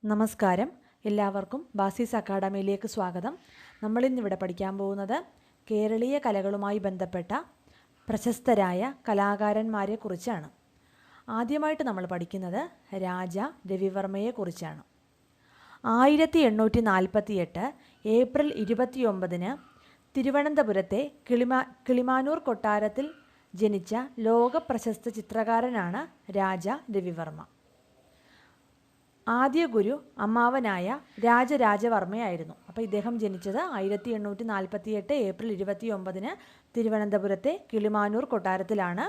നമസ്കാരം. എല്ലാവർക്കും ബാസീസ് അക്കാഡമിയിലേക്ക് സ്വാഗതം. നമ്മളിന്നിവിടെ പഠിക്കാൻ പോകുന്നത് കേരളീയ കലകളുമായി ബന്ധപ്പെട്ട പ്രശസ്തരായ കലാകാരന്മാരെ കുറിച്ചാണ്. ആദ്യമായിട്ട് നമ്മൾ പഠിക്കുന്നത് രാജ രവിവർമ്മയെക്കുറിച്ചാണ്. 1848 ഏപ്രിൽ 29 തിരുവനന്തപുരത്തെ കിളിമാനൂർ കൊട്ടാരത്തിൽ ജനിച്ച ലോക പ്രശസ്ത ചിത്രകാരനാണ് രാജ രവിവർമ്മ. ആദ്യ ഗുരു അമ്മാവനായ രാജരാജവർമ്മയായിരുന്നു. അപ്പോൾ ഇദ്ദേഹം ജനിച്ചത് 1848 ഏപ്രിൽ 29 തിരുവനന്തപുരത്തെ കിളിമാനൂർ കൊട്ടാരത്തിലാണ്.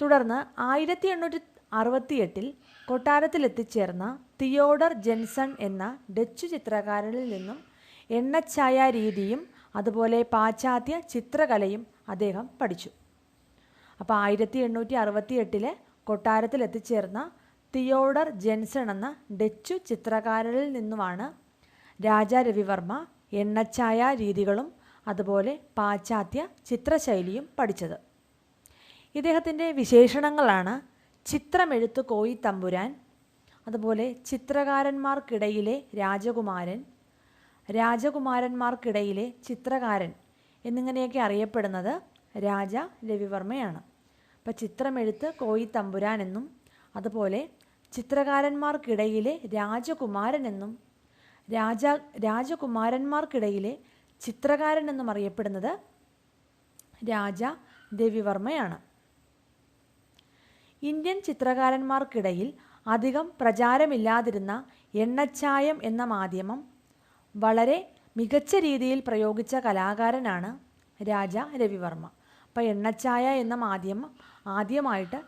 തുടർന്ന് 1868 കൊട്ടാരത്തിലെത്തിച്ചേർന്ന തിയോഡർ ജെൻസൺ എന്ന ഡച്ച് ചിത്രകാരനിൽ നിന്നും എണ്ണച്ചായ രീതിയും അതുപോലെ പാശ്ചാത്യ ചിത്രകലയും അദ്ദേഹം പഠിച്ചു. അപ്പോൾ 1868 കൊട്ടാരത്തിലെത്തിച്ചേർന്ന തിയോഡർ ജെൻസൺ എന്ന ഡച്ചു ചിത്രകാരനിൽ നിന്നുമാണ് രാജ രവിവർമ്മ എണ്ണച്ചായ രീതികളും അതുപോലെ പാശ്ചാത്യ ചിത്രശൈലിയും പഠിച്ചത്. ഇദ്ദേഹത്തിൻ്റെ വിശേഷണങ്ങളാണ് ചിത്രമെഴുത്ത് കോയി തമ്പുരാൻ, അതുപോലെ ചിത്രകാരന്മാർക്കിടയിലെ രാജകുമാരൻ, രാജകുമാരന്മാർക്കിടയിലെ ചിത്രകാരൻ എന്നിങ്ങനെയൊക്കെ അറിയപ്പെടുന്നത് രാജ രവിവർമ്മയാണ്. അപ്പോൾ ചിത്രമെഴുത്ത് കോയി തമ്പുരാൻ എന്നും അതുപോലെ ചിത്രകാരന്മാർക്കിടയിലെ രാജകുമാരൻ എന്നും രാജകുമാരന്മാർക്കിടയിലെ ചിത്രകാരൻ എന്നും അറിയപ്പെടുന്നത് രാജ രവിവർമ്മയാണ്. ഇന്ത്യൻ ചിത്രകാരന്മാർക്കിടയിൽ അധികം പ്രചാരമില്ലാതിരുന്ന എണ്ണച്ചായം എന്ന മാധ്യമം വളരെ മികച്ച രീതിയിൽ പ്രയോഗിച്ച കലാകാരനാണ് രാജ രവിവർമ്മ. അപ്പോൾ എണ്ണച്ചായ എന്ന മാധ്യമം ആദ്യമായിട്ട്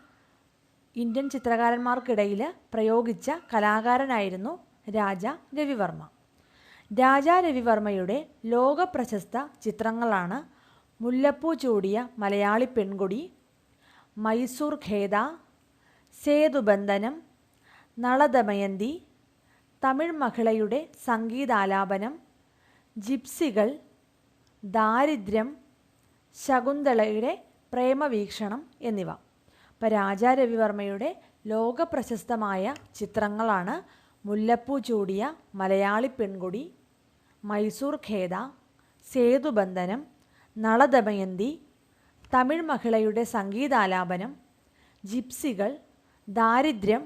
ഇന്ത്യൻ ചിത്രകാരന്മാർക്കിടയിൽ പ്രയോഗിച്ച കലാകാരനായിരുന്നു രാജ രവിവർമ്മ. രാജ രവിവർമ്മയുടെ ലോകപ്രശസ്ത ചിത്രങ്ങളാണ് മുല്ലപ്പൂ ചൂടിയ മലയാളി പെൺകുടി, മൈസൂർ ഖേദ, സേതുബന്ധനം, നളദമയന്തി, തമിഴ് മഹിളയുടെ സംഗീതാലാപനം, ജിപ്സികൾ, ദാരിദ്ര്യം, ശകുന്തളയുടെ പ്രേമവീക്ഷണം എന്നിവ. അപ്പോൾ രാജ രവിവർമ്മയുടെ ലോകപ്രശസ്തമായ ചിത്രങ്ങളാണ് മുല്ലപ്പൂ ചൂടിയ മലയാളി പെൺകുടി, മൈസൂർ ഖേദ, സേതുബന്ധനം, നളദമയന്തി, തമിഴ് മഹിളയുടെ സംഗീതാലാപനം, ജിപ്സികൾ, ദാരിദ്ര്യം,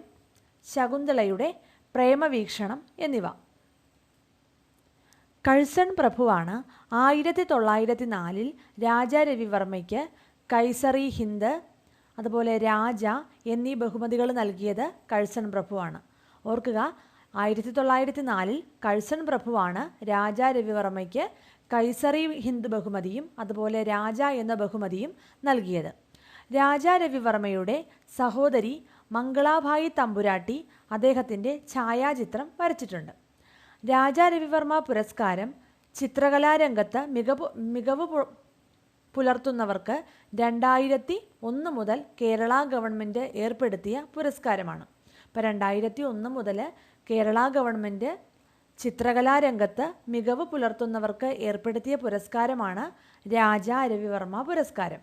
ശകുന്തളയുടെ പ്രേമവീക്ഷണം എന്നിവ. കഴ്സൺ പ്രഭുവാണ് 1904 രാജ രവിവർമ്മയ്ക്ക് കൈസറി ഹിന്ദ് അതുപോലെ രാജ എന്നീ ബഹുമതികൾ നൽകിയത് കഴ്സൺ പ്രഭുവാണ്. ഓർക്കുക, 1904 കഴ്സൺ പ്രഭുവാണ് രാജ രവിവർമ്മയ്ക്ക് കൈസറി ഹിന്ദ് ബഹുമതിയും അതുപോലെ രാജ എന്ന ബഹുമതിയും നൽകിയത്. രാജ രവിവർമ്മയുടെ സഹോദരി മംഗളാഭായി തമ്പുരാട്ടി അദ്ദേഹത്തിൻ്റെ ഛായാചിത്രം വരച്ചിട്ടുണ്ട്. രാജ രവിവർമ്മ പുരസ്കാരം ചിത്രകലാരംഗത്ത് മികവ് പുലർത്തുന്നവർക്ക് 2001 മുതൽ കേരള ഗവൺമെൻറ് ഏർപ്പെടുത്തിയ പുരസ്കാരമാണ്. ഇപ്പോൾ 2001 മുതൽ കേരള ഗവൺമെൻറ് ചിത്രകലാരംഗത്ത് മികവ് പുലർത്തുന്നവർക്ക് ഏർപ്പെടുത്തിയ പുരസ്കാരമാണ് രാജ രവിവർമ്മ പുരസ്കാരം.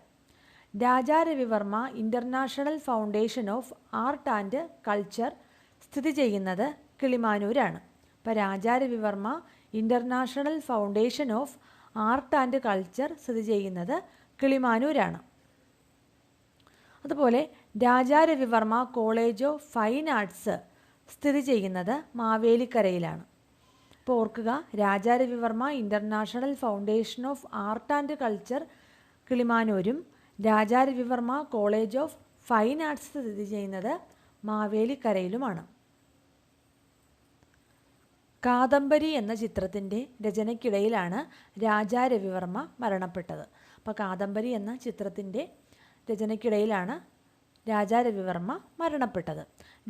Raja Ravi Varma international foundation of art and culture സ്ഥിതി ചെയ്യുന്നത് കിളിമാനൂരാണ്. ഇപ്പോൾ Raja Ravi Varma international foundation of art and culture സ്ഥിതി ചെയ്യുന്നത് കിളിമാനൂരാണ്. അതുപോലെ Raja Ravi Varma college of fine arts സ്ഥിതി ചെയ്യുന്നത് മാവേലിക്കരയിലാണ്. ഇപ്പോൾ ഓർക്കുക, Raja Ravi Varma international foundation of art and culture കിളിമാനൂരും Raja Ravi Varma college of fine arts സ്ഥിതി ചെയ്യുന്നത് മാവേലിക്കരയിലുമാണ്. കാദംബരി എന്ന ചിത്രത്തിൻ്റെ രചനയ്ക്കിടയിലാണ് രാജ രവിവർമ്മ മരണപ്പെട്ടത്. അപ്പോൾ കാദംബരി എന്ന ചിത്രത്തിൻ്റെ രചനയ്ക്കിടയിലാണ് രാജ രവിവർമ്മ മരണപ്പെട്ടത്.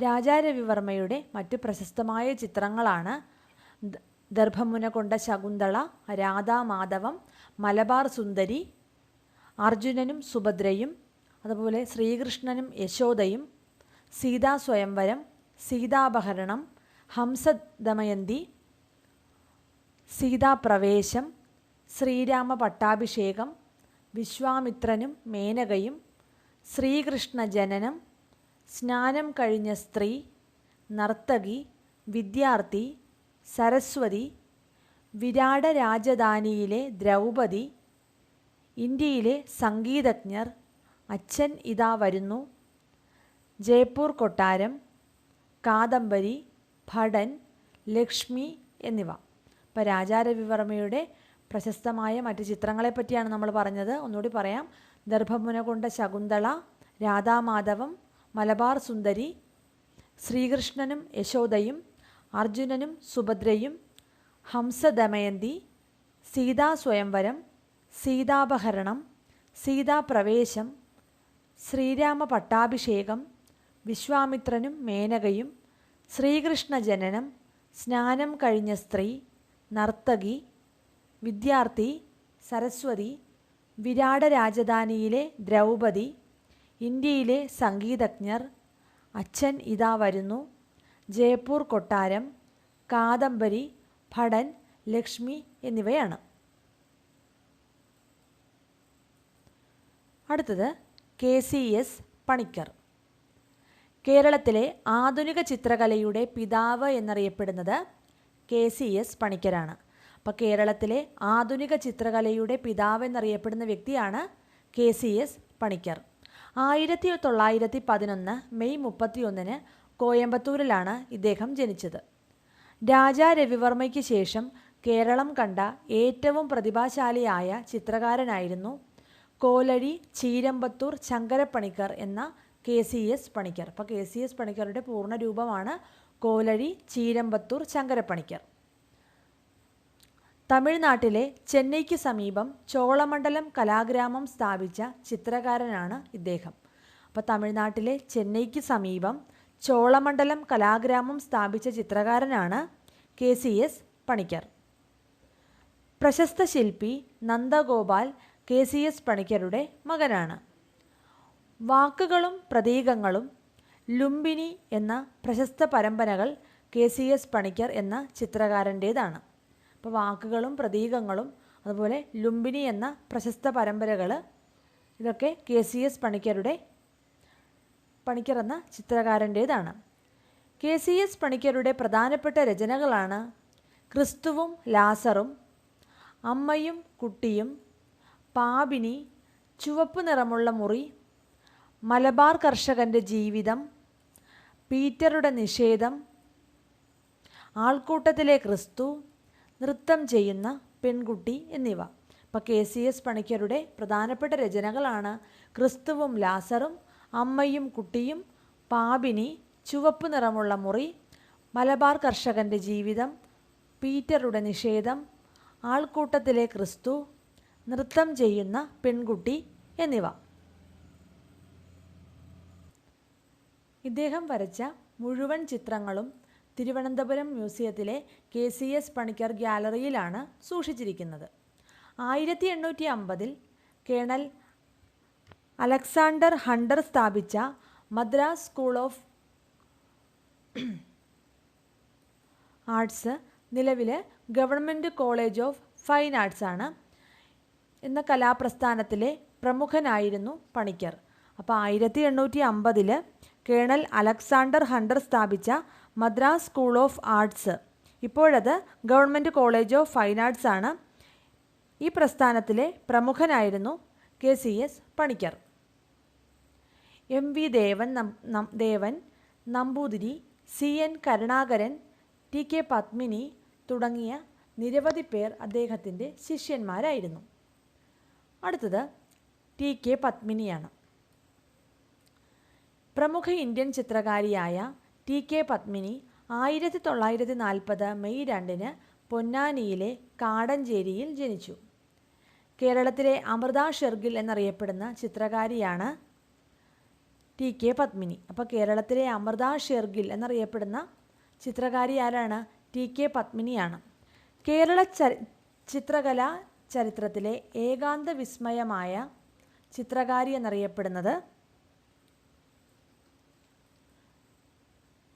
രാജ രവിവർമ്മയുടെ മറ്റ് പ്രശസ്തമായ ചിത്രങ്ങളാണ് ദർഭമുന കൊണ്ട ശകുന്തള, രാധാമാധവം, മലബാർ സുന്ദരി, അർജുനനും സുഭദ്രയും, അതുപോലെ ശ്രീകൃഷ്ണനും യശോദയും, സീതാ സ്വയംവരം, സീതാപഹരണം, ഹംസദമയന്തി, സീതാപ്രവേശം, ശ്രീരാമ പട്ടാഭിഷേകം, വിശ്വാമിത്രനും മേനകയും, ശ്രീകൃഷ്ണ ജനനം, സ്നാനം കഴിഞ്ഞ സ്ത്രീ, നർത്തകി, വിദ്യാർത്ഥി, സരസ്വതി, വിരാട രാജധാനിയിലെ ദ്രൗപദി, ഇന്ത്യയിലെ സംഗീതജ്ഞർ, അച്ഛൻ ഇതാ വരുന്നു, ജയ്പൂർ കൊട്ടാരം, കാദംബരി, ഭടൻ, ലക്ഷ്മി എന്നിവ. അപ്പോൾ രാജാ രവിവർമ്മയുടെ പ്രശസ്തമായ മറ്റ് ചിത്രങ്ങളെ പറ്റിയാണ് നമ്മൾ പറഞ്ഞത്. ഒന്നുകൂടി പറയാം. ദർഭമുന കൊണ്ട ശകുന്തള, രാധാമാധവം, മലബാർ സുന്ദരി, ശ്രീകൃഷ്ണനും യശോദയും, അർജുനനും സുഭദ്രയും, ഹംസദമയന്തി, സീതാ സ്വയംവരം, സീതാപഹരണം, സീതാപ്രവേശം, ശ്രീരാമ പട്ടാഭിഷേകം, വിശ്വാമിത്രനും മേനകയും, ശ്രീകൃഷ്ണ ജനനം, സ്നാനം കഴിഞ്ഞ സ്ത്രീ, നർത്തകി, വിദ്യാർത്ഥി, സരസ്വതി, വിരാട രാജധാനിയിലെ ദ്രൗപദി, ഇന്ത്യയിലെ സംഗീതജ്ഞർ, അച്ഛൻ ഇതാ വരുന്നു, ജയ്പൂർ കൊട്ടാരം, കാദംബരി, ഭടൻ, ലക്ഷ്മി എന്നിവയാണ്. അടുത്തത് KCS പണിക്കർ. കേരളത്തിലെ ആധുനിക ചിത്രകലയുടെ പിതാവ് എന്നറിയപ്പെടുന്നത് KCS പണിക്കരാണ്. അപ്പോൾ കേരളത്തിലെ ആധുനിക ചിത്രകലയുടെ പിതാവ് എന്നറിയപ്പെടുന്ന വ്യക്തിയാണ് KCS പണിക്കർ. 1911 മെയ് 31 കോയമ്പത്തൂരിലാണ് ഇദ്ദേഹം ജനിച്ചത്. രാജാ രവിവർമ്മയ്ക്ക് ശേഷം കേരളം കണ്ട ഏറ്റവും പ്രതിഭാശാലിയായ ചിത്രകാരനായിരുന്നു കോലഴി ചീരമ്പത്തൂർ ശങ്കരപ്പണിക്കർ എന്ന KCS പണിക്കർ. അപ്പോൾ KCS പണിക്കരുടെ പൂർണ്ണ രൂപമാണ് കോലഴി ചീരമ്പത്തൂർ ശങ്കരപ്പണിക്കർ. തമിഴ്നാട്ടിലെ ചെന്നൈക്ക് സമീപം ചോളമണ്ഡലം കലാഗ്രാമം സ്ഥാപിച്ച ചിത്രകാരനാണ് ഇദ്ദേഹം. അപ്പോൾ തമിഴ്നാട്ടിലെ ചെന്നൈക്ക് സമീപം ചോളമണ്ഡലം കലാഗ്രാമം സ്ഥാപിച്ച ചിത്രകാരനാണ് KCS പണിക്കർ. പ്രശസ്ത ശില്പി നന്ദഗോപാൽ KCS പണിക്കരുടെ മകനാണ്. വാക്കുകളും പ്രതീകങ്ങളും, ലുംബിനി എന്ന പ്രശസ്ത പരമ്പരകൾ KCS പണിക്കർ എന്ന ചിത്രകാരൻ്റേതാണ്. അപ്പോൾ വാക്കുകളും പ്രതീകങ്ങളും അതുപോലെ ലുംബിനി എന്ന പ്രശസ്ത പരമ്പരകൾ ഇതൊക്കെ KCS പണിക്കർ എന്ന ചിത്രകാരൻ്റേതാണ്. KCS പണിക്കരുടെ പ്രധാനപ്പെട്ട രചനകളാണ് ക്രിസ്തുവും ലാസറും, അമ്മയും കുട്ടിയും, പാപിനി, ചുവപ്പ് നിറമുള്ള മുറി, മലബാർ കർഷകൻ്റെ ജീവിതം, പീറ്ററുടെ നിഷേധം, ആൾക്കൂട്ടത്തിലെ ക്രിസ്തു, നൃത്തം ചെയ്യുന്ന പെൺകുട്ടി എന്നിവ. അപ്പോൾ KCS പണിക്കരുടെ പ്രധാനപ്പെട്ട രചനകളാണ് ക്രിസ്തുവും ലാസറും, അമ്മയും കുട്ടിയും, പാപിനി, ചുവപ്പ് നിറമുള്ള മുറി, മലബാർ കർഷകൻ്റെ ജീവിതം, പീറ്ററുടെ നിഷേധം, ആൾക്കൂട്ടത്തിലെ ക്രിസ്തു, നൃത്തം ചെയ്യുന്ന പെൺകുട്ടി എന്നിവ. ഇദ്ദേഹം വരച്ച മുഴുവൻ ചിത്രങ്ങളും തിരുവനന്തപുരം മ്യൂസിയത്തിലെ KCS പണിക്കർ ഗ്യാലറിയിലാണ് സൂക്ഷിച്ചിരിക്കുന്നത്. 1850 കേണൽ അലക്സാണ്ടർ ഹണ്ടർ സ്ഥാപിച്ച മദ്രാസ് സ്കൂൾ ഓഫ് ആർട്സ് നിലവിൽ government college of fine arts ആണ് എന്ന കലാപ്രസ്ഥാനത്തിലെ പ്രമുഖനായിരുന്നു പണിക്കർ. അപ്പോൾ 1850 കേണൽ അലക്സാണ്ടർ ഹണ്ടർ സ്ഥാപിച്ച മദ്രാസ് സ്കൂൾ ഓഫ് ആർട്സ്, ഇപ്പോഴത് government college of fine arts ആണ്. ഈ പ്രസ്ഥാനത്തിലെ പ്രമുഖനായിരുന്നു KCS പണിക്കർ. MV ദേവൻ നമ്പൂതിരി, CN കരുണാകരൻ, TK പത്മിനി തുടങ്ങിയ നിരവധി പേർ അദ്ദേഹത്തിൻ്റെ ശിഷ്യന്മാരായിരുന്നു. അടുത്തത് TK പത്മിനിയാണ്. പ്രമുഖ ഇന്ത്യൻ ചിത്രകാരിയായ TK പത്മിനി 1940 മെയ് 2 പൊന്നാനിയിലെ കാടഞ്ചേരിയിൽ ജനിച്ചു. കേരളത്തിലെ അമൃത ഷെർഗിൽ എന്നറിയപ്പെടുന്ന ചിത്രകാരിയാണ് TK പത്മിനി. അപ്പോൾ കേരളത്തിലെ അമൃത ഷെർഗിൽ എന്നറിയപ്പെടുന്ന ചിത്രകാരി ആരാണ്? TK പത്മിനിയാണ്. കേരള ചിത്രകലാ ചരിത്രത്തിലെ ഏകാന്ത വിസ്മയമായ ചിത്രകാരി എന്നറിയപ്പെടുന്നത്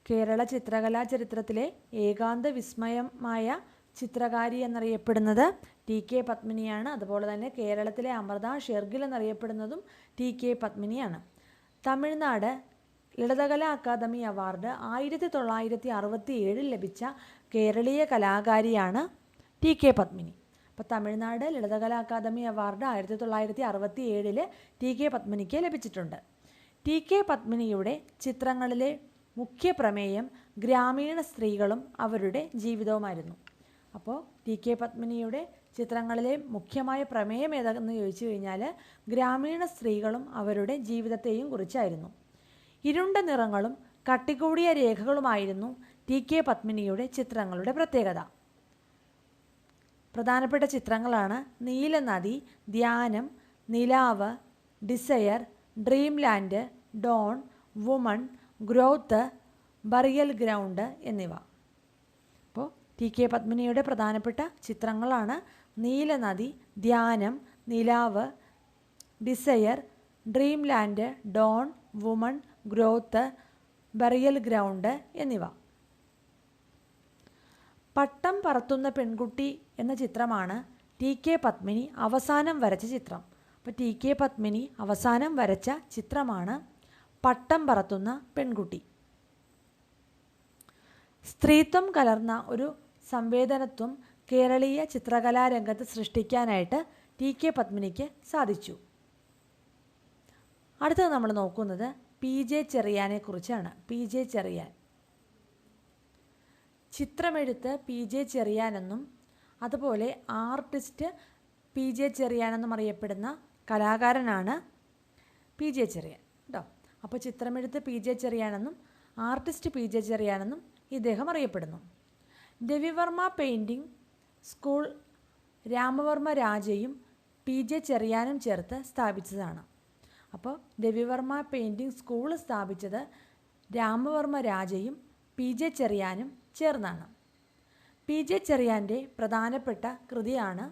കേരള ചിത്രകലാ ചരിത്രത്തിലെ ഏകാന്ത വിസ്മയമായ ചിത്രകാരി എന്നറിയപ്പെടുന്നത് TK പത്മിനിയാണ്. അതുപോലെ തന്നെ കേരളത്തിലെ അമൃത ഷെർഗിൽ എന്നറിയപ്പെടുന്നതും TK പത്മിനിയാണ്. തമിഴ്നാട് ലളിതകലാ അക്കാദമി അവാർഡ് 1967 ലഭിച്ച കേരളീയ കലാകാരിയാണ് ടി കെ പത്മിനി. അപ്പോൾ Tamil Nadu Lalithakala academy award 1967 T K പത്മിനിക്ക് ലഭിച്ചിട്ടുണ്ട്. ടി കെ പത്മിനിയുടെ ചിത്രങ്ങളിലെ മുഖ്യ പ്രമേയം ഗ്രാമീണ സ്ത്രീകളും അവരുടെ ജീവിതവുമായിരുന്നു. അപ്പോൾ ടി കെ പത്മിനിയുടെ ചിത്രങ്ങളിലെ മുഖ്യമായ പ്രമേയം ഏതാണെന്ന് ചോദിച്ചു കഴിഞ്ഞാൽ ഗ്രാമീണ സ്ത്രീകളും അവരുടെ ജീവിതത്തെയും കുറിച്ചായിരുന്നു. ഇരുണ്ട നിറങ്ങളും കട്ടികൂടിയ രേഖകളുമായിരുന്നു ടി കെ പത്മിനിയുടെ ചിത്രങ്ങളുടെ പ്രത്യേകത. പ്രധാനപ്പെട്ട ചിത്രങ്ങളാണ് നീലനദി, ധ്യാനം, നിലാവ്, desire, dream land, dawn, woman, growth, burial ground എന്നിവ. അപ്പോൾ ടി കെ പത്മിനിയുടെ പ്രധാനപ്പെട്ട ചിത്രങ്ങളാണ് നീലനദി, ധ്യാനം, നിലാവ്, desire, dream land, dawn, woman, growth, burial ground എന്നിവ. പട്ടം പറത്തുന്ന പെൺകുട്ടി എന്ന ചിത്രമാണ് ടി കെ പത്മിനി അവസാനം വരച്ച ചിത്രം. അപ്പോൾ ടി കെ പത്മിനി അവസാനം വരച്ച ചിത്രമാണ് പട്ടം പറത്തുന്ന പെൺകുട്ടി. സ്ത്രീത്വം കലർന്ന ഒരു സംവേദനത്വം കേരളീയ ചിത്രകലാരംഗത്ത് സൃഷ്ടിക്കാനായിട്ട് ടി കെ പത്മിനിക്ക് സാധിച്ചു. അടുത്തത് നമ്മൾ നോക്കുന്നത് പി ജെ ചെറിയാനെ കുറിച്ചാണ്. പി ജെ ചെറിയാൻ ചിത്രമെഴുത്ത് പി ജെ ചെറിയാൻ എന്നും അതുപോലെ ആർട്ടിസ്റ്റ് പി ജെ ചെറിയാൻ എന്നും അറിയപ്പെടുന്ന കലാകാരനാണ് പി ജെ ചെറിയാൻ കേട്ടോ. അപ്പോൾ ചിത്രമെഴുത്ത് പി ജെ ചെറിയാനെന്നും ആർട്ടിസ്റ്റ് പി ജെ ചെറിയാനെന്നും ഇദ്ദേഹം അറിയപ്പെടുന്നു. രവിവർമ്മ പെയിൻറ്റിംഗ് സ്കൂൾ രാമവർമ്മ രാജയും പി ജെ ചെറിയാനും ചേർത്ത് സ്ഥാപിച്ചതാണ്. അപ്പോൾ രവിവർമ്മ പെയിൻറ്റിംഗ് സ്കൂൾ സ്ഥാപിച്ചത് രാമവർമ്മ രാജയും പി ജെ ചെറിയാനും ചേർന്നാണ്. പി ജെ ചെറിയാൻ്റെ പ്രധാനപ്പെട്ട കൃതിയാണ്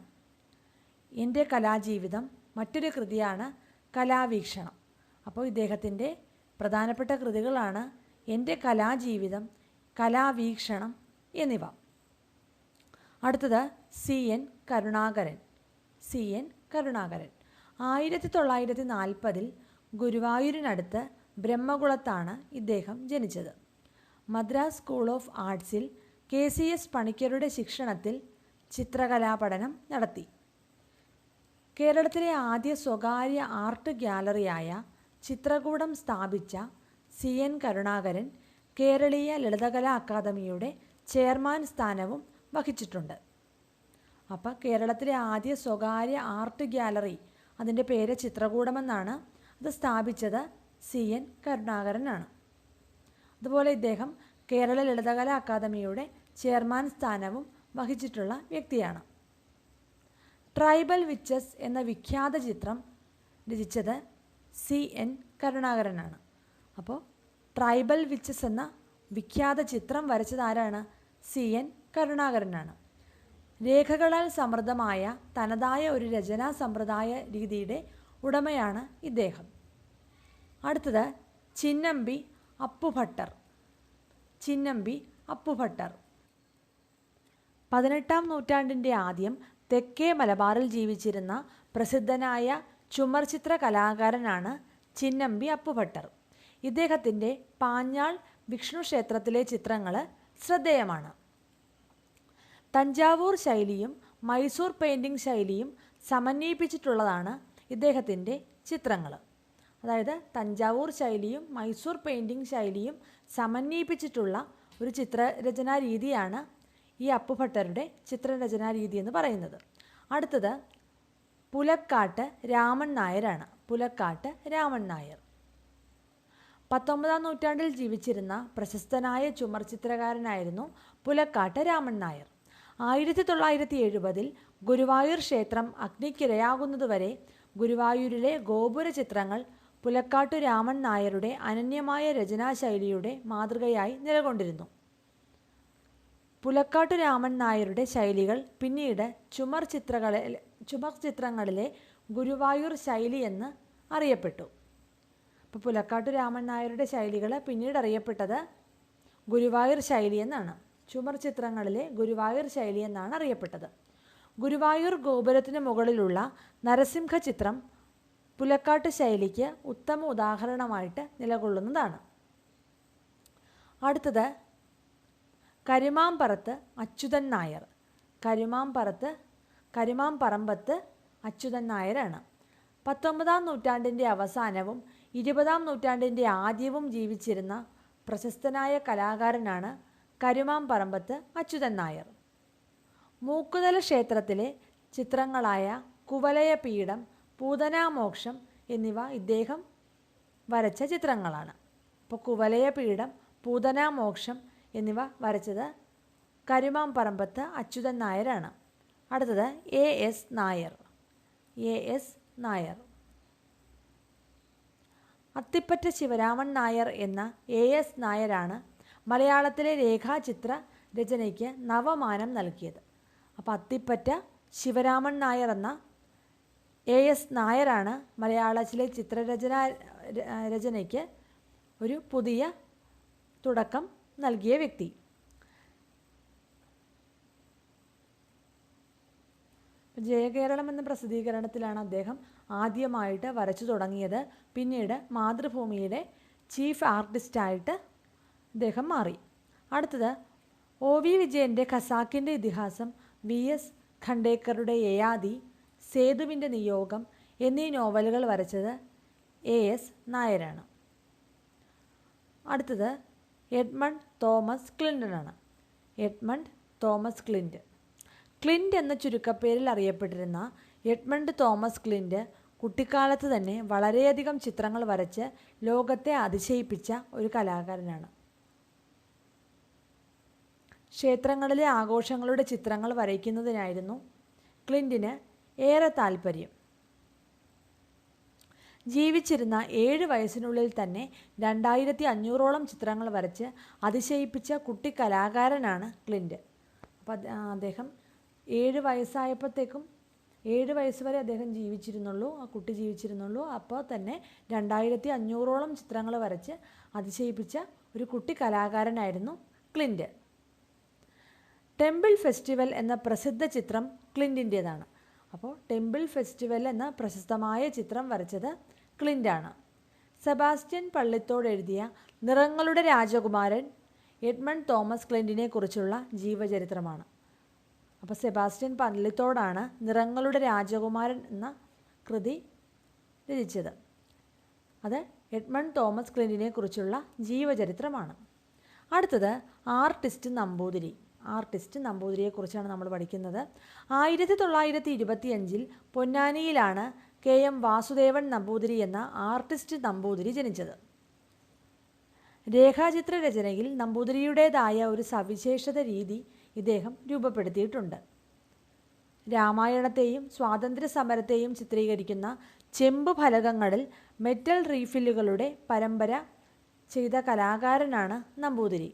എൻ്റെ കലാജീവിതം, മറ്റൊരു കൃതിയാണ് കലാവീക്ഷണം. അപ്പോൾ ഇദ്ദേഹത്തിൻ്റെ പ്രധാനപ്പെട്ട കൃതികളാണ് എൻ്റെ കലാജീവിതം, കലാവീക്ഷണം എന്നിവ. അടുത്തത് C N Karunakaran. C N Karunakaran 1940 ഗുരുവായൂരിനടുത്ത് ബ്രഹ്മകുളത്താണ് ഇദ്ദേഹം ജനിച്ചത്. മദ്രാസ് സ്കൂൾ ഓഫ് ആർട്സിൽ KCS പണിക്കരുടെ ശിക്ഷണത്തിൽ ചിത്രകലാപഠനം നടത്തി. കേരളത്തിലെ ആദ്യ സ്വകാര്യ ആർട്ട് ഗ്യാലറിയായ ചിത്രകൂടം സ്ഥാപിച്ച സി എൻ കരുണാകരൻ കേരളീയ ലളിതകലാ അക്കാദമിയുടെ ചെയർമാൻ സ്ഥാനവും വഹിച്ചിട്ടുണ്ട്. അപ്പോൾ കേരളത്തിലെ ആദ്യ സ്വകാര്യ ആർട്ട് ഗ്യാലറി, അതിൻ്റെ പേര് ചിത്രകൂടമെന്നാണ്. അത് സ്ഥാപിച്ചത് സി എൻ കരുണാകരനാണ്. അതുപോലെ ഇദ്ദേഹം കേരള ലളിതകലാ അക്കാദമിയുടെ ചെയർമാൻ സ്ഥാനവും വഹിച്ചിട്ടുള്ള വ്യക്തിയാണ്. ട്രൈബൽ വിച്ചസ് എന്ന വിഖ്യാത ചിത്രം രചിച്ചത് സി എൻ കരുണാകരനാണ്. അപ്പോൾ ട്രൈബൽ വിച്ചസ് എന്ന വിഖ്യാത ചിത്രം വരച്ചത് ആരാണ്? C N കരുണാകരനാണ്. രേഖകളാൽ സമൃദ്ധമായ തനതായ ഒരു രചനാ സമ്പ്രദായ രീതിയുടെ ഉടമയാണ് ഇദ്ദേഹം. അടുത്തത് ചിന്നമ്പി അപ്പുഭട്ടർ. ചിന്നമ്പി അപ്പുഭട്ടർ 18-ാം നൂറ്റാണ്ടിൻ്റെ ആദ്യം തെക്കേ മലബാറിൽ ജീവിച്ചിരുന്ന പ്രസിദ്ധനായ ചുമർചിത്ര കലാകാരനാണ് ചിന്നമ്പി അപ്പുഭട്ടർ. ഇദ്ദേഹത്തിൻ്റെ പാഞ്ഞാൾ വിഷ്ണു ക്ഷേത്രത്തിലെ ചിത്രങ്ങൾ ശ്രദ്ധേയമാണ്. തഞ്ചാവൂർ ശൈലിയും മൈസൂർ പെയിൻറ്റിംഗ് ശൈലിയും സമന്വയിപ്പിച്ചിട്ടുള്ളതാണ് ഇദ്ദേഹത്തിൻ്റെ ചിത്രങ്ങൾ. അതായത് തഞ്ചാവൂർ ശൈലിയും മൈസൂർ പെയിൻറ്റിംഗ് ശൈലിയും സമന്വയിപ്പിച്ചിട്ടുള്ള ഒരു ചിത്രരചനാ രീതിയാണ് ഈ അപ്പുഭട്ടരുടെ ചിത്രരചനാ രീതി എന്ന് പറയുന്നത്. അടുത്തത് പുലക്കാട്ട് രാമൻ നായരാണ്. പുലക്കാട്ട് രാമൻ നായർ 19-ാം നൂറ്റാണ്ടിൽ ജീവിച്ചിരുന്ന പ്രശസ്തനായ ചുമർ ചിത്രകാരനായിരുന്നു പുലക്കാട്ട് രാമൻ നായർ. 1970 ഗുരുവായൂർ ക്ഷേത്രം അഗ്നിക്കിരയാകുന്നതുവരെ ഗുരുവായൂരിലെ ഗോപുര ചിത്രങ്ങൾ പുലക്കാട്ടു രാമൻ നായരുടെ അനന്യമായ രചനാശൈലിയുടെ മാതൃകയായി നിലകൊണ്ടിരുന്നു. പുലക്കാട്ടു രാമൻ നായരുടെ ശൈലികൾ പിന്നീട് ചുമർ ചിത്രങ്ങളിലെ ഗുരുവായൂർ ശൈലി എന്ന് അറിയപ്പെട്ടു. അപ്പോൾ പുലക്കാട്ടു രാമൻ നായരുടെ ശൈലികൾ പിന്നീട് അറിയപ്പെട്ടത് ഗുരുവായൂർ ശൈലി എന്നാണ്. ചുമർ ചിത്രങ്ങളിലെ ഗുരുവായൂർ ശൈലി എന്നാണ് അറിയപ്പെട്ടത്. ഗുരുവായൂർ ഗോപുരത്തിന് മുകളിലുള്ള നരസിംഹ ചിത്രം പുലക്കാട്ട് ശൈലിക്ക് ഉത്തമ ഉദാഹരണമായിട്ട് നിലകൊള്ളുന്നതാണ്. അടുത്തത് കരുമാമ്പറത്ത് അച്യുതൻ നായർ. കരുമാമ്പറമ്പത്ത് അച്യുതൻ നായരാണ്. 19-ാം നൂറ്റാണ്ടിൻ്റെ അവസാനവും 20-ാം നൂറ്റാണ്ടിൻ്റെ ആദ്യവും ജീവിച്ചിരുന്ന പ്രശസ്തനായ കലാകാരനാണ് കരുമാമ്പറമ്പത്ത് അച്യുതൻ നായർ. മൂക്കുതല ക്ഷേത്രത്തിലെ ചിത്രങ്ങളായ കുവലയപീഠം, പൂതനാമോക്ഷം എന്നിവ ഇദ്ദേഹം വരച്ച ചിത്രങ്ങളാണ്. അപ്പോൾ കുവലയപീഠം, പൂതനാമോക്ഷം എന്നിവ വരച്ചത് കരുമാമ്പറമ്പത്ത് അച്യുതൻ നായരാണ്. അടുത്തത് A.S. നായർ. അത്തിപ്പറ്റ ശിവരാമൻ നായർ എന്ന A.S. നായരാണ് മലയാളത്തിലെ രേഖാചിത്ര രചനയ്ക്ക് നവമാനം നൽകിയത്. അപ്പോൾ അത്തിപ്പറ്റ ശിവരാമൻ നായർ എന്ന A.S. നായരാണ് മലയാളത്തിലെ രചനയ്ക്ക് ഒരു പുതിയ തുടക്കം നൽകിയ വ്യക്തി. ജയകേരളം എന്ന പ്രസിദ്ധീകരണത്തിലാണ് അദ്ദേഹം ആദ്യമായിട്ട് വരച്ചു തുടങ്ങിയത്. പിന്നീട് മാതൃഭൂമിയുടെ ചീഫ് ആർട്ടിസ്റ്റായിട്ട് അദ്ദേഹം മാറി. അടുത്തത് O.V. വിജയൻ്റെ ഖസാക്കിൻ്റെ ഇതിഹാസം, V.S. ഖണ്ടേക്കറുടെ യയാതി, സേതുവിൻ്റെ നിയോഗം എന്നീ നോവലുകൾ വരച്ചത് A.S. നായരാണ്. അടുത്തത് എഡ്മണ്ട് തോമസ് ക്ലിൻ്റനാണ്. ക്ലിൻ്റ് എന്ന ചുരുക്കപ്പേരിൽ അറിയപ്പെട്ടിരുന്ന എഡ്മണ്ട് തോമസ് ക്ലിൻ്റ് കുട്ടിക്കാലത്ത് തന്നെ വളരെയധികം ചിത്രങ്ങൾ വരച്ച് ലോകത്തെ അതിശയിപ്പിച്ച ഒരു കലാകാരനാണ്. ക്ഷേത്രങ്ങളിലെ ആഘോഷങ്ങളുടെ ചിത്രങ്ങൾ വരയ്ക്കുന്നതിനായിരുന്നു ക്ലിൻ്റിന് ഏറെ താൽപ്പര്യം. ജീവിച്ചിരുന്ന 7 വയസ്സിനുള്ളിൽ തന്നെ 2500ഓളം ചിത്രങ്ങൾ വരച്ച് അതിശയിപ്പിച്ച കുട്ടി കലാകാരനാണ് ക്ലിൻ്റ്. അപ്പോൾ അദ്ദേഹം 7 വയസ്സായപ്പോഴത്തേക്കും 7 വയസ്സ് വരെ അദ്ദേഹം കുട്ടി ജീവിച്ചിരുന്നുള്ളൂ. അപ്പോൾ തന്നെ 2500ഓളം ചിത്രങ്ങൾ വരച്ച് അതിശയിപ്പിച്ച ഒരു കുട്ടി കലാകാരനായിരുന്നു ക്ലിൻ്റ്. ടെമ്പിൾ ഫെസ്റ്റിവൽ എന്ന പ്രസിദ്ധ ചിത്രം ക്ലിൻ്റിൻ്റേതാണ്. അപ്പോൾ ടെമ്പിൾ ഫെസ്റ്റിവൽ എന്ന പ്രശസ്തമായ ചിത്രം വരച്ചത് ക്ലിൻ്റാണ്. സെബാസ്റ്റ്യൻ പള്ളിത്തോട് എഴുതിയ നിറങ്ങളുടെ രാജകുമാരൻ എഡ്മണ്ട് തോമസ് ക്ലിൻ്റിനെ കുറിച്ചുള്ള ജീവചരിത്രമാണ്. അപ്പോൾ സെബാസ്റ്റ്യൻ പള്ളിത്തോടാണ് നിറങ്ങളുടെ രാജകുമാരൻ എന്ന കൃതി രചിച്ചത്. അത് എഡ്മണ്ട് തോമസ് ക്ലിൻ്റിനെ കുറിച്ചുള്ള ജീവചരിത്രമാണ്. അടുത്തത് ആർട്ടിസ്റ്റ് നമ്പൂതിരിയെക്കുറിച്ചാണ് നമ്മൾ പഠിക്കുന്നത്. 1925 പൊന്നാനിയിലാണ് K.M. വാസുദേവൻ നമ്പൂതിരി എന്ന ആർട്ടിസ്റ്റ് നമ്പൂതിരി ജനിച്ചത്. രേഖാചിത്ര രചനയിൽ നമ്പൂതിരിയുടേതായ ഒരു സവിശേഷത രീതി ഇദ്ദേഹം രൂപപ്പെടുത്തിയിട്ടുണ്ട്. രാമായണത്തെയും സ്വാതന്ത്ര്യ സമരത്തെയും ചിത്രീകരിക്കുന്ന ചെമ്പ് ഫലകങ്ങളിൽ മെറ്റൽ റീഫില്ലുകളുടെ പരമ്പര ചെയ്ത കലാകാരനാണ് നമ്പൂതിരി.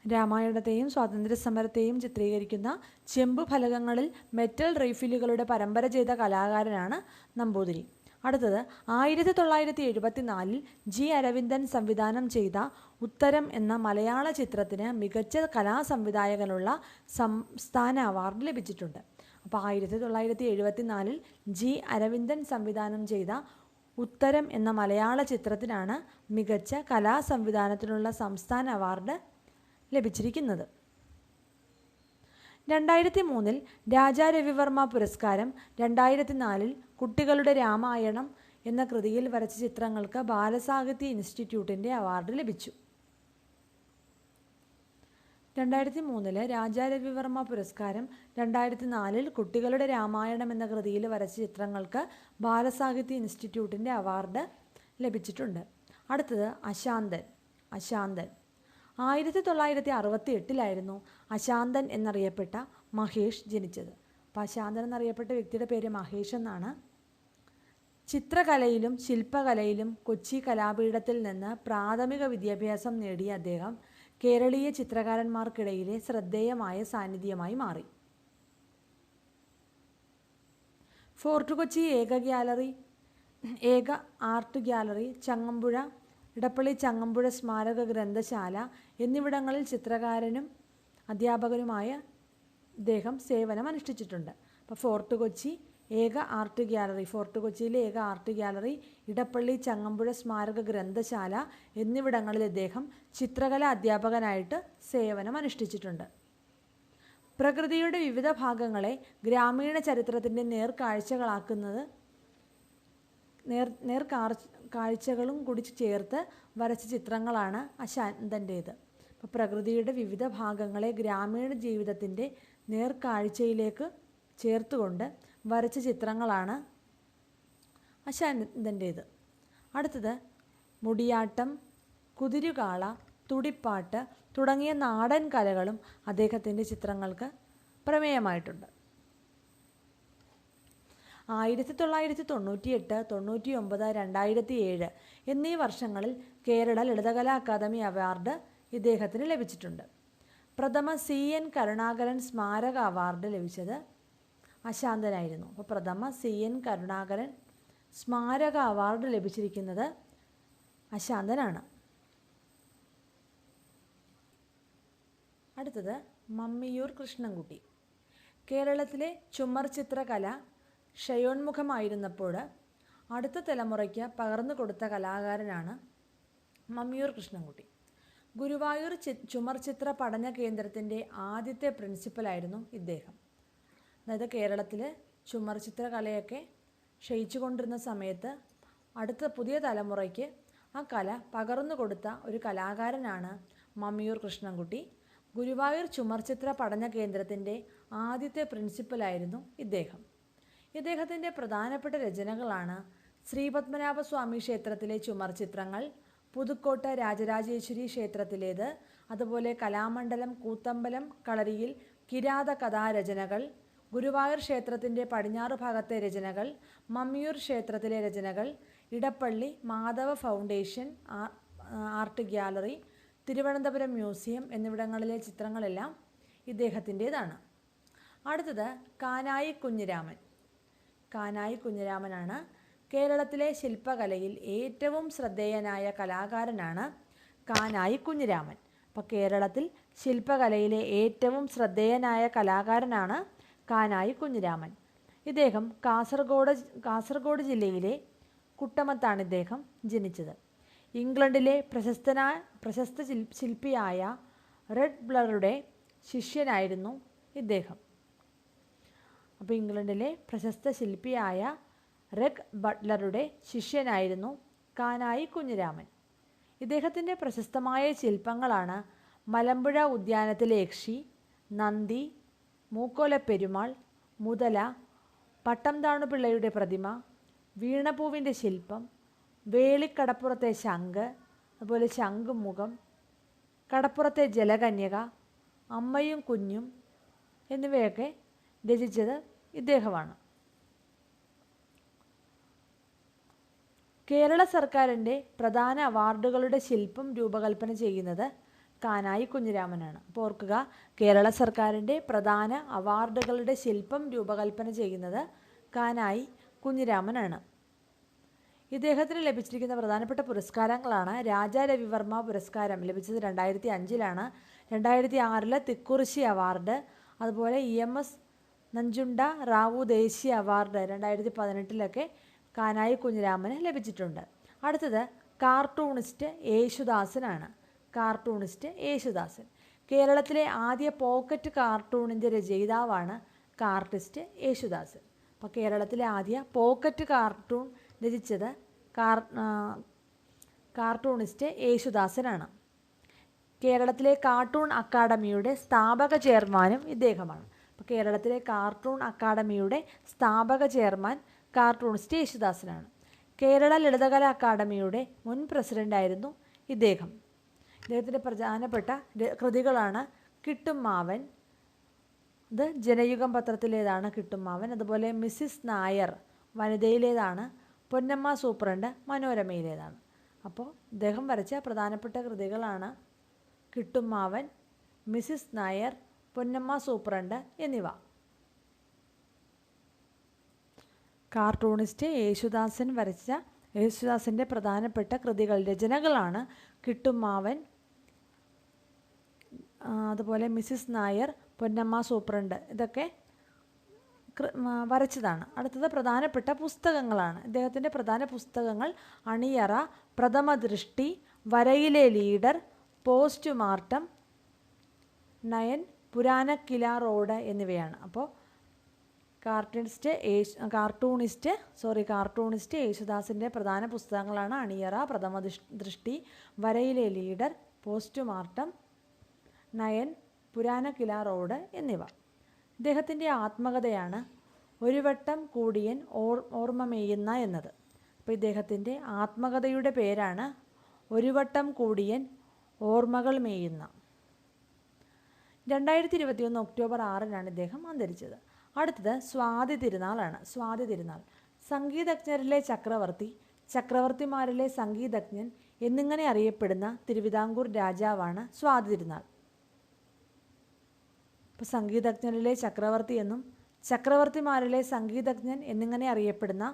രാമായണത്തെയും സ്വാതന്ത്ര്യ സമരത്തെയും ചിത്രീകരിക്കുന്ന ചെമ്പ് ഫലകങ്ങളിൽ മെറ്റൽ റീഫില്ലുകളുടെ പരമ്പര ചെയ്ത കലാകാരനാണ് നമ്പൂതിരി. അടുത്തത് 1974 G. അരവിന്ദൻ സംവിധാനം ചെയ്ത ഉത്തരം എന്ന മലയാള ചിത്രത്തിന് മികച്ച കലാസംവിധായകനുള്ള സംസ്ഥാന അവാർഡ് ലഭിച്ചിട്ടുണ്ട്. അപ്പോൾ 1974 G. അരവിന്ദൻ സംവിധാനം ചെയ്ത ഉത്തരം എന്ന മലയാള ചിത്രത്തിനാണ് മികച്ച കലാസംവിധാനത്തിനുള്ള സംസ്ഥാന അവാർഡ് ലഭിച്ചിരിക്കുന്നത്. 2003 രാജാ രവിവർമ്മ പുരസ്കാരം, 2004 കുട്ടികളുടെ രാമായണം എന്ന കൃതിയിൽ വരച്ച ചിത്രങ്ങൾക്ക് ബാലസാഹിത്യ ഇൻസ്റ്റിറ്റ്യൂട്ടിൻ്റെ അവാർഡ് ലഭിച്ചു. 2003 രാജാ രവിവർമ്മ പുരസ്കാരം, 2004 കുട്ടികളുടെ രാമായണം എന്ന കൃതിയിൽ വരച്ച ചിത്രങ്ങൾക്ക് ബാലസാഹിത്യ ഇൻസ്റ്റിറ്റ്യൂട്ടിൻ്റെ അവാർഡ് ലഭിച്ചിട്ടുണ്ട്. അടുത്തത് അശാന്തൻ. 1968 അശാന്തൻ എന്നറിയപ്പെട്ട മഹേഷ് ജനിച്ചത്. അപ്പോൾ അശാന്തൻ എന്നറിയപ്പെട്ട വ്യക്തിയുടെ പേര് മഹേഷ് എന്നാണ്. ചിത്രകലയിലും ശില്പകലയിലും കൊച്ചി കലാപീഠത്തിൽ നിന്ന് പ്രാഥമിക വിദ്യാഭ്യാസം നേടിയ അദ്ദേഹം കേരളീയ ചിത്രകാരന്മാർക്കിടയിലെ ശ്രദ്ധേയമായ സാന്നിധ്യമായി മാറി. ഫോർട്ട് കൊച്ചി ഏക ആർട്ട് ഗ്യാലറി, ചങ്ങമ്പുഴ ഇടപ്പള്ളി ചങ്ങമ്പുഴ സ്മാരക ഗ്രന്ഥശാല എന്നിവിടങ്ങളിൽ ചിത്രകാരനും അധ്യാപകനുമായ ഇദ്ദേഹം സേവനം അനുഷ്ഠിച്ചിട്ടുണ്ട്. അപ്പോൾ ഫോർട്ട് കൊച്ചി ഏക ആർട്ട് ഗ്യാലറി, ഫോർട്ട് കൊച്ചിയിലെ ഏക ആർട്ട് ഗ്യാലറി, ഇടപ്പള്ളി ചങ്ങമ്പുഴ സ്മാരക ഗ്രന്ഥശാല എന്നിവിടങ്ങളിൽ ഇദ്ദേഹം ചിത്രകലാ അധ്യാപകനായിട്ട് സേവനം അനുഷ്ഠിച്ചിട്ടുണ്ട്. പ്രകൃതിയുടെ വിവിധ ഭാഗങ്ങളെ ഗ്രാമീണ ചരിത്രത്തിൻ്റെ കാഴ്ചകളും കൂടി ചേർത്ത് വരച്ച ചിത്രങ്ങളാണ് അശാന്തൻ്റേത്. അപ്പോൾ പ്രകൃതിയുടെ വിവിധ ഭാഗങ്ങളെ ഗ്രാമീണ ജീവിതത്തിൻ്റെ നേർക്കാഴ്ചയിലേക്ക് ചേർത്തുകൊണ്ട് വരച്ച ചിത്രങ്ങളാണ് അശാന്തൻ്റേത്. അടുത്തത് മുടിയാട്ടം, കുതിരുകാള, തുടിപ്പാട്ട് തുടങ്ങിയ നാടൻ കലകളും അദ്ദേഹത്തിൻ്റെ ചിത്രങ്ങൾക്ക് പ്രമേയമായിട്ടുണ്ട്. 1998, 99, 2007 എന്നീ വർഷങ്ങളിൽ കേരള ലളിതകലാ അക്കാദമി അവാർഡ് ഇദ്ദേഹത്തിന് ലഭിച്ചിട്ടുണ്ട്. പ്രഥമ CN കരുണാകരൻ സ്മാരക അവാർഡ് ലഭിച്ചത് അശാന്തനായിരുന്നു. അപ്പോൾ പ്രഥമ CN കരുണാകരൻ സ്മാരക അവാർഡ് ലഭിച്ചിരിക്കുന്നത് അശാന്തനാണ്. അടുത്തത് മമ്മിയൂർ കൃഷ്ണൻകുട്ടി. കേരളത്തിലെ ചുമർ ചിത്രകല ക്ഷയോന്മുഖമായിരുന്നപ്പോൾ അടുത്ത തലമുറയ്ക്ക് പകർന്നു കൊടുത്ത കലാകാരനാണ് മമ്മിയൂർ കൃഷ്ണൻകുട്ടി. ഗുരുവായൂർ ചുമർ ചിത്ര പഠന കേന്ദ്രത്തിൻ്റെ ആദ്യത്തെ പ്രിൻസിപ്പലായിരുന്നു ഇദ്ദേഹം. അതായത് കേരളത്തിൽ ചുമർ ചിത്രകലയൊക്കെ ക്ഷയിച്ചു കൊണ്ടിരുന്ന സമയത്ത് അടുത്ത പുതിയ തലമുറയ്ക്ക് ആ കല പകർന്നു കൊടുത്ത ഒരു കലാകാരനാണ് മമ്മിയൂർ കൃഷ്ണൻകുട്ടി. ഗുരുവായൂർ ചുമർചിത്ര പഠന കേന്ദ്രത്തിൻ്റെ ആദ്യത്തെ പ്രിൻസിപ്പലായിരുന്നു ഇദ്ദേഹം. ഇദ്ദേഹത്തിൻ്റെ പ്രധാനപ്പെട്ട രചനകളാണ് ശ്രീപത്മനാഭസ്വാമി ക്ഷേത്രത്തിലെ ചുമർചിത്രങ്ങൾ, പുതുക്കോട്ട രാജരാജേശ്വരി ക്ഷേത്രത്തിലേത്, അതുപോലെ കലാമണ്ഡലം കൂത്തമ്പലം കളരിയിൽ കിരാത കഥാരചനകൾ, ഗുരുവായൂർ ക്ഷേത്രത്തിൻ്റെ പടിഞ്ഞാറ് ഭാഗത്തെ രചനകൾ, മമ്മിയൂർ ക്ഷേത്രത്തിലെ രചനകൾ, Edappally Madhava foundation art gallery, Thiruvananthapuram museum എന്നിവിടങ്ങളിലെ ചിത്രങ്ങളെല്ലാം ഇദ്ദേഹത്തിൻ്റേതാണ്. അടുത്തത് കാനായി കുഞ്ഞിരാമൻ. കാനായി കുഞ്ഞിരാമനാണ്. കേരളത്തിലെ ശില്പകലയിൽ ഏറ്റവും ശ്രദ്ധേയനായ കലാകാരനാണ് കാനായി കുഞ്ഞിരാമൻ. അപ്പോൾ കേരളത്തിൽ ശില്പകലയിലെ ഏറ്റവും ശ്രദ്ധേയനായ കലാകാരനാണ് കാനായി കുഞ്ഞിരാമൻ. ഇദ്ദേഹം കാസർഗോഡ് ജില്ലയിലെ കുട്ടമത്താണ് ഇദ്ദേഹം ജനിച്ചത്. ഇംഗ്ലണ്ടിലെ പ്രശസ്ത ശില്പിയായ റെഡ് ബ്ലറുടെ ശിഷ്യനായിരുന്നു ഇദ്ദേഹം. അപ്പോൾ ഇംഗ്ലണ്ടിലെ പ്രശസ്ത ശില്പിയായ റെഗ് ബട്ട്ലറുടെ ശിഷ്യനായിരുന്നു കാനായി കുഞ്ഞിരാമൻ. ഇദ്ദേഹത്തിൻ്റെ പ്രശസ്തമായ ശില്പങ്ങളാണ് മലമ്പുഴ ഉദ്യാനത്തിലെ യക്ഷി, നന്ദി, മൂക്കോലപ്പെരുമാൾ, മുതല, പട്ടംതാണുപിള്ളയുടെ പ്രതിമ, വീണപൂവിൻ്റെ ശില്പം, വേളിക്കടപ്പുറത്തെ ശംഖ്, അതുപോലെ ശംഖുമുഖം, കടപ്പുറത്തെ ജലകന്യക, അമ്മയും കുഞ്ഞും എന്നിവയൊക്കെ രചിച്ചത് ഇദ്ദേഹമാണ്. കേരള സർക്കാരിൻ്റെ പ്രധാന അവാർഡുകളുടെ ശില്പം രൂപകൽപ്പന ചെയ്യുന്നത് കാനായി കുഞ്ഞിരാമനാണ്. അപ്പോൾ ഓർക്കുക, കേരള സർക്കാരിൻ്റെ പ്രധാന അവാർഡുകളുടെ ശില്പം രൂപകൽപ്പന ചെയ്യുന്നത് കാനായി കുഞ്ഞിരാമനാണ്. ഇദ്ദേഹത്തിന് ലഭിച്ചിരിക്കുന്ന പ്രധാനപ്പെട്ട പുരസ്കാരങ്ങളാണ് രാജാ രവിവർമ്മ പുരസ്കാരം ലഭിച്ചത് 2005 2006 തിക്കുറിശി അവാർഡ്, അതുപോലെ EMS നഞ്ചുണ്ട റാവു ദേശീയ അവാർഡ് 2018 കാനായി കുഞ്ഞിരാമന് ലഭിച്ചിട്ടുണ്ട്. അടുത്തത് കാർട്ടൂണിസ്റ്റ് യേശുദാസനാണ്. കാർട്ടൂണിസ്റ്റ് യേശുദാസൻ കേരളത്തിലെ ആദ്യ പോക്കറ്റ് കാർട്ടൂണിൻ്റെ രചയിതാവാണ് കാർട്ടിസ്റ്റ് യേശുദാസൻ. അപ്പോൾ കേരളത്തിലെ ആദ്യ പോക്കറ്റ് കാർട്ടൂൺ രചിച്ചത് കാർട്ടൂണിസ്റ്റ് യേശുദാസനാണ്. കേരളത്തിലെ കാർട്ടൂൺ അക്കാദമിയുടെ സ്ഥാപക ചെയർമാനും ഇദ്ദേഹമാണ്. അപ്പോൾ കേരളത്തിലെ കാർട്ടൂൺ അക്കാദമിയുടെ സ്ഥാപക ചെയർമാൻ കാർട്ടൂണിസ്റ്റ് യേശുദാസനാണ്. കേരള ലളിതകലാ അക്കാദമിയുടെ മുൻ പ്രസിഡൻ്റായിരുന്നു ഇദ്ദേഹം. ഇദ്ദേഹത്തിൻ്റെ പ്രധാനപ്പെട്ട കൃതികളാണ് കിട്ടും മാവൻ, ഇത് ജനയുഗം പത്രത്തിലേതാണ് കിട്ടും മാവൻ, അതുപോലെ മിസ്സിസ് നായർ വനിതയിലേതാണ്, പൊന്നമ്മ സൂപ്രണ്ട് മനോരമയിലേതാണ്. അപ്പോൾ ഇദ്ദേഹം വരച്ച പ്രധാനപ്പെട്ട കൃതികളാണ് കിട്ടും മാവൻ, മിസ്സിസ് നായർ, പൊന്നമ്മ സൂപ്രണ്ട് എന്നിവ. കാർട്ടൂണിസ്റ്റ് യേശുദാസൻ്റെ പ്രധാനപ്പെട്ട രചനകളാണ് കിട്ടും മാവൻ, അതുപോലെ മിസ്സിസ് നായർ, പൊന്നമ്മ സൂപ്രണ്ട്. ഇതൊക്കെ വരച്ചതാണ്. അടുത്തത് പ്രധാനപ്പെട്ട പുസ്തകങ്ങളാണ്. ഇദ്ദേഹത്തിൻ്റെ പ്രധാന പുസ്തകങ്ങൾ അണിയറ, പ്രഥമദൃഷ്ടി, വരയിലെ ലീഡർ, പോസ്റ്റ്മോർട്ടം, നയൻ, പുരാനക്കില റോഡ് എന്നിവയാണ്. അപ്പോൾ കാർട്ടൂണിസ്റ്റ് യേശുദാസിൻ്റെ പ്രധാന പുസ്തകങ്ങളാണ് അണിയറ, പ്രഥമദൃഷ്ടി, വരയിലെ ലീഡർ, പോസ്റ്റ്മോർട്ടം, നയൻ, പുരാനക്കില റോഡ് എന്നിവ. ഇദ്ദേഹത്തിൻ്റെ ആത്മകഥയാണ് ഒരു വട്ടം കൂടിയൻ ഓർമ്മ മേയുന്ന എന്നത്. അപ്പോൾ ഇദ്ദേഹത്തിൻ്റെ ആത്മകഥയുടെ പേരാണ് ഒരു വട്ടം കൂടിയൻ ഓർമ്മകൾ മേയുന്ന. 2021 ഒക്ടോബർ 6 ഇദ്ദേഹം അന്തരിച്ചത്. അടുത്തത് സ്വാതി തിരുനാളാണ്. സ്വാതി തിരുനാൾ സംഗീതജ്ഞരിലെ ചക്രവർത്തി, ചക്രവർത്തിമാരിലെ സംഗീതജ്ഞൻ എന്നിങ്ങനെ അറിയപ്പെടുന്ന തിരുവിതാംകൂർ രാജാവാണ് സ്വാതി തിരുനാൾ. ഇപ്പോൾ സംഗീതജ്ഞരിലെ ചക്രവർത്തി എന്നും ചക്രവർത്തിമാരിലെ സംഗീതജ്ഞൻ എന്നിങ്ങനെ അറിയപ്പെടുന്ന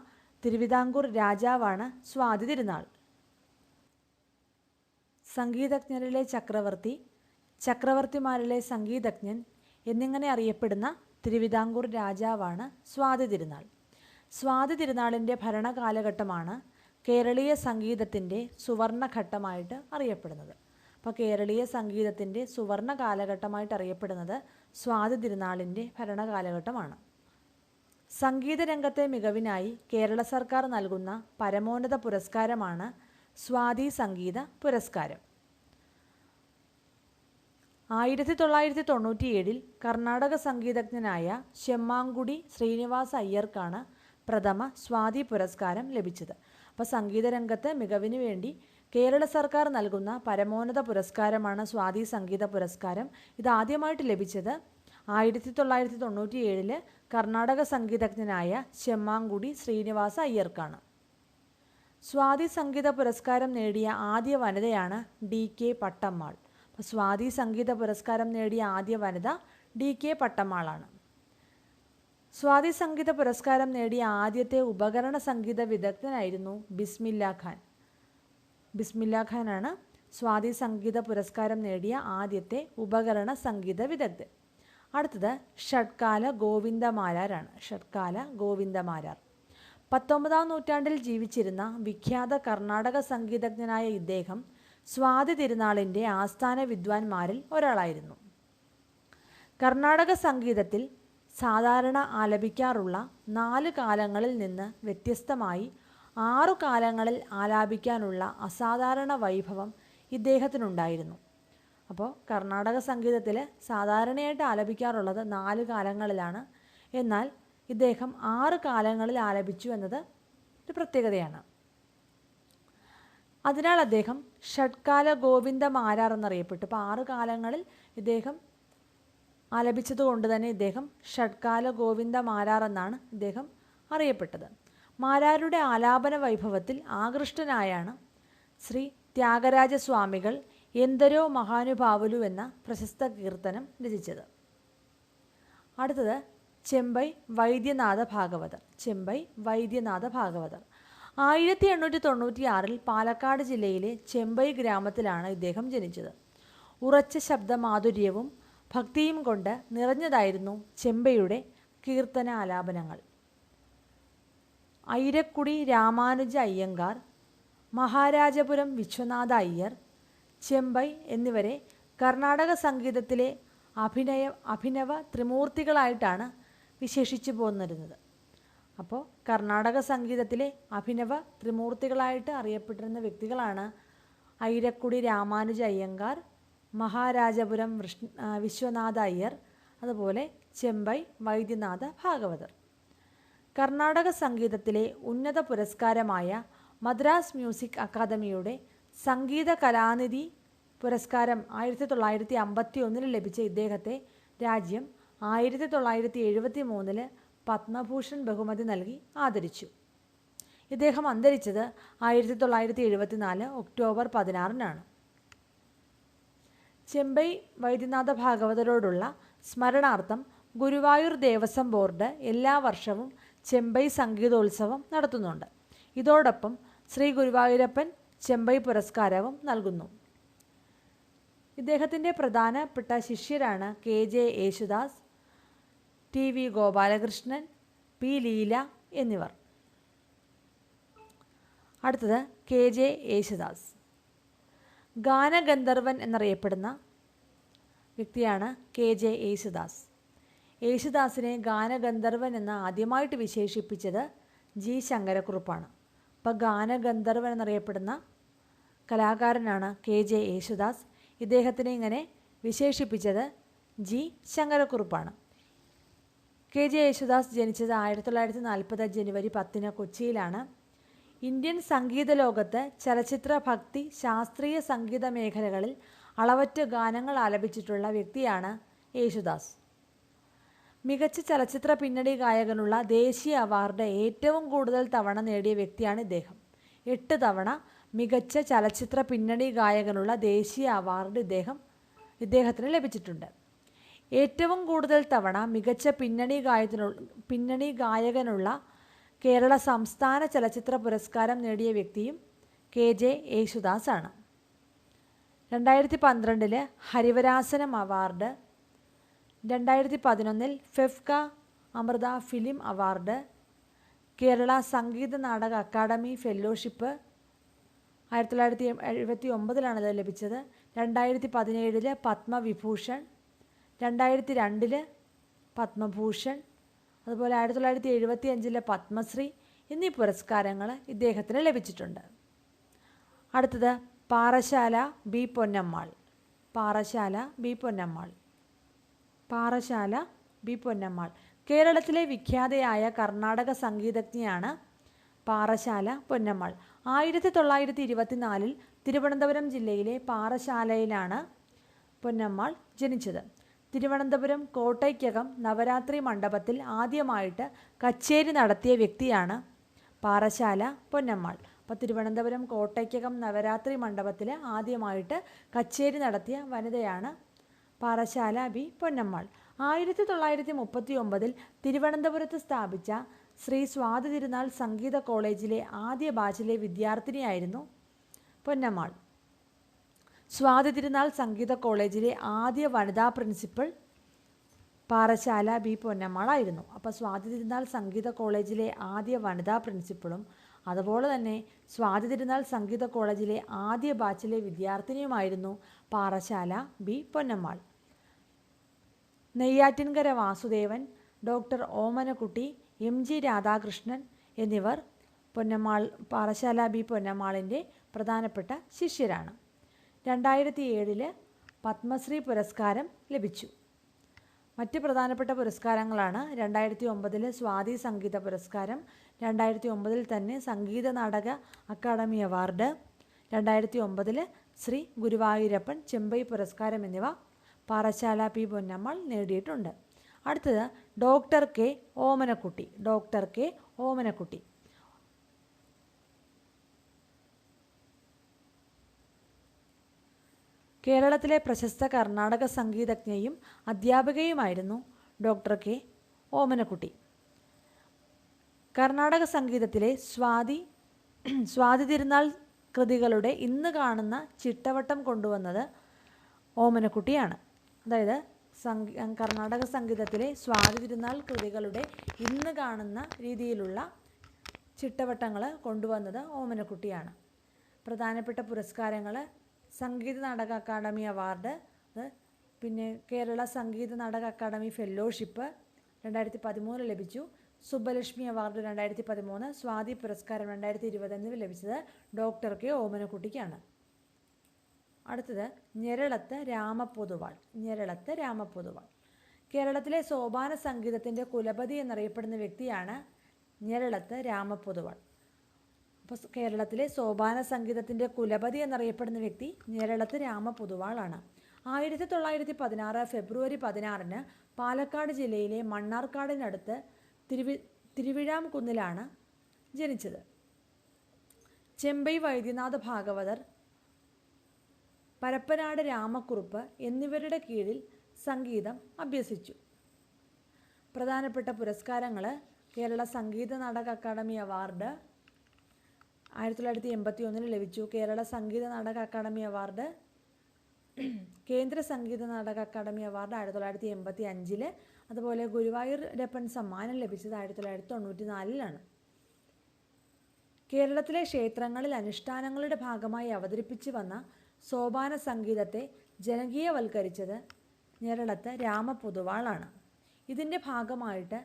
തിരുവിതാംകൂർ രാജാവാണ് സ്വാതി തിരുനാൾ. സംഗീതജ്ഞരിലെ ചക്രവർത്തി, ചക്രവർത്തിമാരിലെ സംഗീതജ്ഞൻ എന്നിങ്ങനെ അറിയപ്പെടുന്ന തിരുവിതാംകൂർ രാജാവാണ് സ്വാതി തിരുനാൾ. സ്വാതി തിരുനാളിൻ്റെ ഭരണകാലഘട്ടമാണ് കേരളീയ സംഗീതത്തിൻ്റെ സുവർണഘട്ടമായിട്ട് അറിയപ്പെടുന്നത്. അപ്പോൾ കേരളീയ സംഗീതത്തിൻ്റെ സുവർണ കാലഘട്ടമായിട്ട് അറിയപ്പെടുന്നത് സ്വാതി തിരുനാളിൻ്റെ ഭരണകാലഘട്ടമാണ്. സംഗീത രംഗത്തെ മികവിനായി കേരള സർക്കാർ നൽകുന്ന പരമോന്നത പുരസ്കാരമാണ് സ്വാതി സംഗീത പുരസ്കാരം. 1997 കർണാടക സംഗീതജ്ഞനായ ശെമ്മാങ്കുടി ശ്രീനിവാസ അയ്യർക്കാണ് പ്രഥമ സ്വാതി പുരസ്കാരം ലഭിച്ചത്. അപ്പോൾ സംഗീത രംഗത്ത് മികവിന് വേണ്ടി കേരള സർക്കാർ നൽകുന്ന പരമോന്നത പുരസ്കാരമാണ് സ്വാതി സംഗീത പുരസ്കാരം. ഇതാദ്യമായിട്ട് ലഭിച്ചത് 1997 കർണാടക സംഗീതജ്ഞനായ ശെമ്മാങ്കുടി ശ്രീനിവാസ അയ്യർക്കാണ്. സ്വാതി സംഗീത പുരസ്കാരം നേടിയ ആദ്യ വനിതയാണ് DK പട്ടമ്മാൾ. സ്വാതി സംഗീത പുരസ്കാരം നേടിയ ആദ്യ വനിത DK പട്ടമ്മാളാണ്. സ്വാതി സംഗീത പുരസ്കാരം നേടിയ ആദ്യത്തെ ഉപകരണ സംഗീത വിദഗ്ധനായിരുന്നു ബിസ്മില്ല ഖാൻ. ബിസ്മില്ല ഖാനാണ് സ്വാതി സംഗീത പുരസ്കാരം നേടിയ ആദ്യത്തെ ഉപകരണ സംഗീത വിദഗ്ധൻ. അടുത്തത് ഷഡ്കാല ഗോവിന്ദമാരാരാണ്. ഷഡ്കാല ഗോവിന്ദമാരാർ 19ാം നൂറ്റാണ്ടിൽ ജീവിച്ചിരുന്ന വിഖ്യാത കർണാടക സംഗീതജ്ഞനായ ഇദ്ദേഹം സ്വാതി തിരുനാളിൻ്റെ ആസ്ഥാന വിദ്വാൻമാരിൽ ഒരാളായിരുന്നു. കർണാടക സംഗീതത്തിൽ സാധാരണ ആലപിക്കാറുള്ള 4 കാലങ്ങളിൽ നിന്ന് വ്യത്യസ്തമായി 6 കാലങ്ങളിൽ ആലാപിക്കാനുള്ള അസാധാരണ വൈഭവം ഇദ്ദേഹത്തിനുണ്ടായിരുന്നു. അപ്പോൾ കർണാടക സംഗീതത്തിൽ സാധാരണയായിട്ട് ആലപിക്കാറുള്ളത് 4 കാലങ്ങളിലാണ്. എന്നാൽ ഇദ്ദേഹം 6 കാലങ്ങളിൽ ആലപിച്ചു എന്നത് ഒരു പ്രത്യേകതയാണ്. അതിനാൽ അദ്ദേഹം ഷഡ്കാല ഗോവിന്ദമാരാർ എന്നറിയപ്പെട്ടു. അപ്പോൾ 6 കാലങ്ങളിൽ ഇദ്ദേഹം ആലപിച്ചത് കൊണ്ട് തന്നെ ഇദ്ദേഹം ഷഡ്കാല ഗോവിന്ദമാരാർ എന്നാണ് ഇദ്ദേഹം അറിയപ്പെട്ടത്. മാരാരുടെ ആലാപന വൈഭവത്തിൽ ആകൃഷ്ടനായാണ് ശ്രീ ത്യാഗരാജസ്വാമികൾ എന്തരോ മഹാനുഭാവുലു എന്ന പ്രശസ്ത കീർത്തനം രചിച്ചത്. അടുത്തത് ചെമ്പൈ വൈദ്യനാഥ ഭാഗവതർ. ചെമ്പൈ വൈദ്യനാഥ ഭാഗവതർ 1896 പാലക്കാട് ജില്ലയിലെ ചെമ്പൈ ഗ്രാമത്തിലാണ് ഇദ്ദേഹം ജനിച്ചത്. ഉറച്ച ശബ്ദമാധുര്യവും ഭക്തിയും കൊണ്ട് നിറഞ്ഞതായിരുന്നു ചെമ്പൈയുടെ കീർത്തന ആലാപനങ്ങൾ. ഐരക്കുടി രാമാനുജ അയ്യങ്കാർ, മഹാരാജപുരം വിശ്വനാഥ അയ്യർ, ചെമ്പൈ എന്നിവരെ കർണാടക സംഗീതത്തിലെ അഭിനവ ത്രിമൂർത്തികളായിട്ടാണ് വിശേഷിച്ചു പോന്നിരുന്നത്. അപ്പോൾ കർണാടക സംഗീതത്തിലെ അഭിനവ ത്രിമൂർത്തികളായിട്ട് അറിയപ്പെട്ടിരുന്ന വ്യക്തികളാണ് ഐരക്കുടി രാമാനുജ അയ്യങ്കാർ, മഹാരാജപുരം വിശ്വനാഥ അയ്യർ, അതുപോലെ ചെമ്പൈ വൈദ്യനാഥ ഭാഗവതർ. കർണാടക സംഗീതത്തിലെ ഉന്നത പുരസ്കാരമായ മദ്രാസ് മ്യൂസിക് അക്കാദമിയുടെ സംഗീത കലാനിധി പുരസ്കാരം 1951 ലഭിച്ച ഇദ്ദേഹത്തെ രാജ്യം 1973 പത്മഭൂഷൺ ബഹുമതി നൽകി ആദരിച്ചു. ഇദ്ദേഹം അന്തരിച്ചത് 1974 ഒക്ടോബർ 16 ചെമ്പൈ വൈദ്യനാഥ ഭാഗവതരോടുള്ള സ്മരണാർത്ഥം ഗുരുവായൂർ ദേവസ്വം ബോർഡ് എല്ലാ വർഷവും ചെമ്പൈ സംഗീതോത്സവം നടത്തുന്നുണ്ട്. ഇതോടൊപ്പം ശ്രീ ഗുരുവായൂരപ്പൻ ചെമ്പൈ പുരസ്കാരവും നൽകുന്നു. ഇദ്ദേഹത്തിൻ്റെ പ്രധാനപ്പെട്ട ശിഷ്യരാണ് KJ Yesudas, TV Gopalakrishnan, P Leela എന്നിവർ. അടുത്തത് KJ യേശുദാസ്. ഗാനഗന്ധർവൻ എന്നറിയപ്പെടുന്ന വ്യക്തിയാണ് KJ യേശുദാസ്. യേശുദാസിനെ ഗാനഗന്ധർവൻ എന്ന് ആദ്യമായിട്ട് വിശേഷിപ്പിച്ചത് G ശങ്കരക്കുറുപ്പാണ്. അപ്പോൾ ഗാനഗന്ധർവൻ എന്നറിയപ്പെടുന്ന കലാകാരനാണ് KJ യേശുദാസ്. ഇദ്ദേഹത്തിനെ ഇങ്ങനെ വിശേഷിപ്പിച്ചത് G ശങ്കരക്കുറുപ്പാണ്. KJ യേശുദാസ് ജനിച്ചത് 1940 ജനുവരി 10 കൊച്ചിയിലാണ്. ഇന്ത്യൻ സംഗീത ലോകത്ത് ചലച്ചിത്ര, ഭക്തി, ശാസ്ത്രീയ സംഗീത മേഖലകളിൽ അളവറ്റ ഗാനങ്ങൾ ആലപിച്ചിട്ടുള്ള വ്യക്തിയാണ് യേശുദാസ്. മികച്ച ചലച്ചിത്ര പിന്നണി ഗായകനുള്ള ദേശീയ അവാർഡ് ഏറ്റവും കൂടുതൽ തവണ നേടിയ വ്യക്തിയാണ് ഇദ്ദേഹം. 8 തവണ മികച്ച ചലച്ചിത്ര പിന്നണി ഗായകനുള്ള ദേശീയ അവാർഡ് ഇദ്ദേഹത്തിന് ലഭിച്ചിട്ടുണ്ട്. ഏറ്റവും കൂടുതൽ തവണ മികച്ച പിന്നണി ഗായകനുള്ള കേരള സംസ്ഥാന ചലച്ചിത്ര പുരസ്കാരം നേടിയ വ്യക്തിയും KJ യേശുദാസ് ആണ്. 2012 Harivarasanam award, 2011 FEFKA Amrita film award, Kerala Sangeetha Nataka academy fellowship 1979 ഇത് ലഭിച്ചത്. 2017 പത്മവിഭൂഷൺ, 2002 പത്മഭൂഷൺ, അതുപോലെ 1975 പത്മശ്രീ എന്നീ പുരസ്കാരങ്ങൾ ഇദ്ദേഹത്തിന് ലഭിച്ചിട്ടുണ്ട്. അടുത്തത് പാറശ്ശാല ബി പൊന്നമ്മാൾ. കേരളത്തിലെ വിഖ്യാതയായ കർണാടക സംഗീതജ്ഞയാണ് പാറശ്ശാല പൊന്നമ്മാൾ. 1924 തിരുവനന്തപുരം ജില്ലയിലെ പാറശ്ശാലയിലാണ് പൊന്നമ്മാൾ ജനിച്ചത്. തിരുവനന്തപുരം കോട്ടയ്ക്കകം നവരാത്രി മണ്ഡപത്തിൽ ആദ്യമായിട്ട് കച്ചേരി നടത്തിയ വ്യക്തിയാണ് പാറശ്ശാല പൊന്നമ്മാൾ. അപ്പോൾ തിരുവനന്തപുരം കോട്ടയ്ക്കകം നവരാത്രി മണ്ഡപത്തിൽ ആദ്യമായിട്ട് കച്ചേരി നടത്തിയ വനിതയാണ് പാറശ്ശാല ബി പൊന്നമ്മാൾ. 1939 തിരുവനന്തപുരത്ത് സ്ഥാപിച്ച ശ്രീ സ്വാതി തിരുനാൾ സംഗീത കോളേജിലെ ആദ്യ ബാച്ചിലെ വിദ്യാർത്ഥിനിയായിരുന്നു പൊന്നമ്മാൾ. സ്വാതി തിരുനാൾ സംഗീത കോളേജിലെ ആദ്യ വനിതാ പ്രിൻസിപ്പൽ പാറശ്ശാല ബി പൊന്നമ്മാളായിരുന്നു. അപ്പോൾ സ്വാതി തിരുനാൾ സംഗീത കോളേജിലെ ആദ്യ വനിതാ പ്രിൻസിപ്പളും അതുപോലെ തന്നെ സ്വാതി തിരുനാൾ സംഗീത കോളേജിലെ ആദ്യ ബാച്ചിലെ വിദ്യാർത്ഥിനിയുമായിരുന്നു പാറശ്ശാല ബി പൊന്നമ്മാൾ. നെയ്യാറ്റിൻകര വാസുദേവൻ, ഡോക്ടർ ഓമനക്കുട്ടി, MG രാധാകൃഷ്ണൻ എന്നിവർ പാറശ്ശാല ബി പൊന്നമ്മാളിൻ്റെ പ്രധാനപ്പെട്ട ശിഷ്യരാണ്. 2007 പത്മശ്രീ പുരസ്കാരം ലഭിച്ചു. മറ്റ് പ്രധാനപ്പെട്ട പുരസ്കാരങ്ങളാണ് 2009 സ്വാതി സംഗീത പുരസ്കാരം, 2009 തന്നെ സംഗീത നാടക അക്കാദമി അവാർഡ്, 2009 ശ്രീ ഗുരുവായൂരപ്പൻ ചെമ്പൈ പുരസ്കാരം എന്നിവ പാറശ്ശാല പി പൊന്നമ്മാൾ നേടിയിട്ടുണ്ട്. അടുത്തത് ഡോക്ടർ കെ ഓമനക്കുട്ടി. കേരളത്തിലെ പ്രശസ്ത കർണാടക സംഗീതജ്ഞയും അധ്യാപികയുമായിരുന്നു ഡോക്ടർ കെ ഓമനക്കുട്ടി. കർണാടക സംഗീതത്തിലെ സ്വാതി തിരുനാൾ കൃതികളുടെ ഇന്ന് കാണുന്ന ചിട്ടവട്ടം കൊണ്ടുവന്നത് ഓമനക്കുട്ടിയാണ്. അതായത് കർണാടക സംഗീതത്തിലെ സ്വാതി തിരുനാൾ കൃതികളുടെ ഇന്ന് കാണുന്ന രീതിയിലുള്ള ചിട്ടവട്ടങ്ങൾ കൊണ്ടുവന്നത് ഓമനക്കുട്ടിയാണ്. പ്രധാനപ്പെട്ട പുരസ്കാരങ്ങൾ സംഗീത നാടക അക്കാദമി അവാർഡ്, പിന്നെ കേരള സംഗീത നാടക അക്കാദമി ഫെല്ലോഷിപ്പ് 2013 ലഭിച്ചു. സുബ്ബലക്ഷ്മി അവാർഡ് 2013, സ്വാതി പുരസ്കാരം 2020 എന്നിവ ലഭിച്ചത് ഡോക്ടർ കെ ഓമനക്കുട്ടിക്കാണ്. അടുത്തത് ഞെരളത്ത് രാമപ്പൊതുവാൾ. കേരളത്തിലെ സോപാന സംഗീതത്തിൻ്റെ കുലപതി എന്നറിയപ്പെടുന്ന വ്യക്തിയാണ് ഞെരളത്ത് രാമപ്പൊതുവാൾ. അപ്പോൾ കേരളത്തിലെ സോപാന സംഗീതത്തിൻ്റെ കുലപതി എന്നറിയപ്പെടുന്ന വ്യക്തി ഞെരളത്ത് രാമപ്പൊതുവാളാണ്. 1916 ഫെബ്രുവരി 16 പാലക്കാട് ജില്ലയിലെ മണ്ണാർക്കാടിനടുത്ത് തിരുവിഴാംകുന്നിലാണ് ജനിച്ചത്. ചെമ്പൈ വൈദ്യനാഥ ഭാഗവതർ, പരപ്പനാട് രാമക്കുറുപ്പ് എന്നിവരുടെ കീഴിൽ സംഗീതം അഭ്യസിച്ചു. പ്രധാനപ്പെട്ട പുരസ്കാരങ്ങൾ കേരള സംഗീത നാടക അക്കാദമി അവാർഡ് 1981 ലഭിച്ചു. കേരള സംഗീത നാടക അക്കാദമി അവാർഡ് കേന്ദ്ര സംഗീത നാടക അക്കാദമി അവാർഡ് 1985, അതുപോലെ ഗുരുവായൂരപ്പൻ സമ്മാനം ലഭിച്ചത് 1994. കേരളത്തിലെ ക്ഷേത്രങ്ങളിൽ അനുഷ്ഠാനങ്ങളുടെ ഭാഗമായി അവതരിപ്പിച്ചു വന്ന സോപാന സംഗീതത്തെ ജനകീയവൽക്കരിച്ചത് ഞെരളത്ത് രാമപൊതുവാളാണ്. ഇതിൻ്റെ ഭാഗമായിട്ട്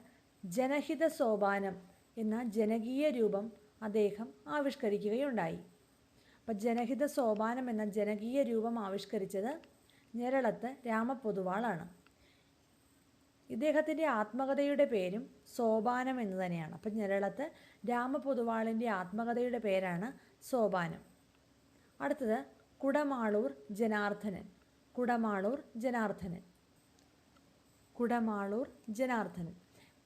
ജനഹിത സോപാനം എന്ന ജനകീയ രൂപം അദ്ദേഹം ആവിഷ്കരിക്കുകയുണ്ടായി. അപ്പം ജനഹിത സോപാനം എന്ന ജനകീയ രൂപം ആവിഷ്കരിച്ചത് ഞെരളത്ത് രാമപൊതുവാളാണ്. ഇദ്ദേഹത്തിൻ്റെ ആത്മകഥയുടെ പേരും സോപാനം എന്ന് തന്നെയാണ്. അപ്പം ഞെരളത്ത് രാമപൊതുവാളിൻ്റെ ആത്മകഥയുടെ പേരാണ് സോപാനം. അടുത്തത് കുടമാളൂർ ജനാർദ്ദനൻ. കുടമാളൂർ ജനാർദ്ദനൻ. കുടമാളൂർ ജനാർദ്ദനൻ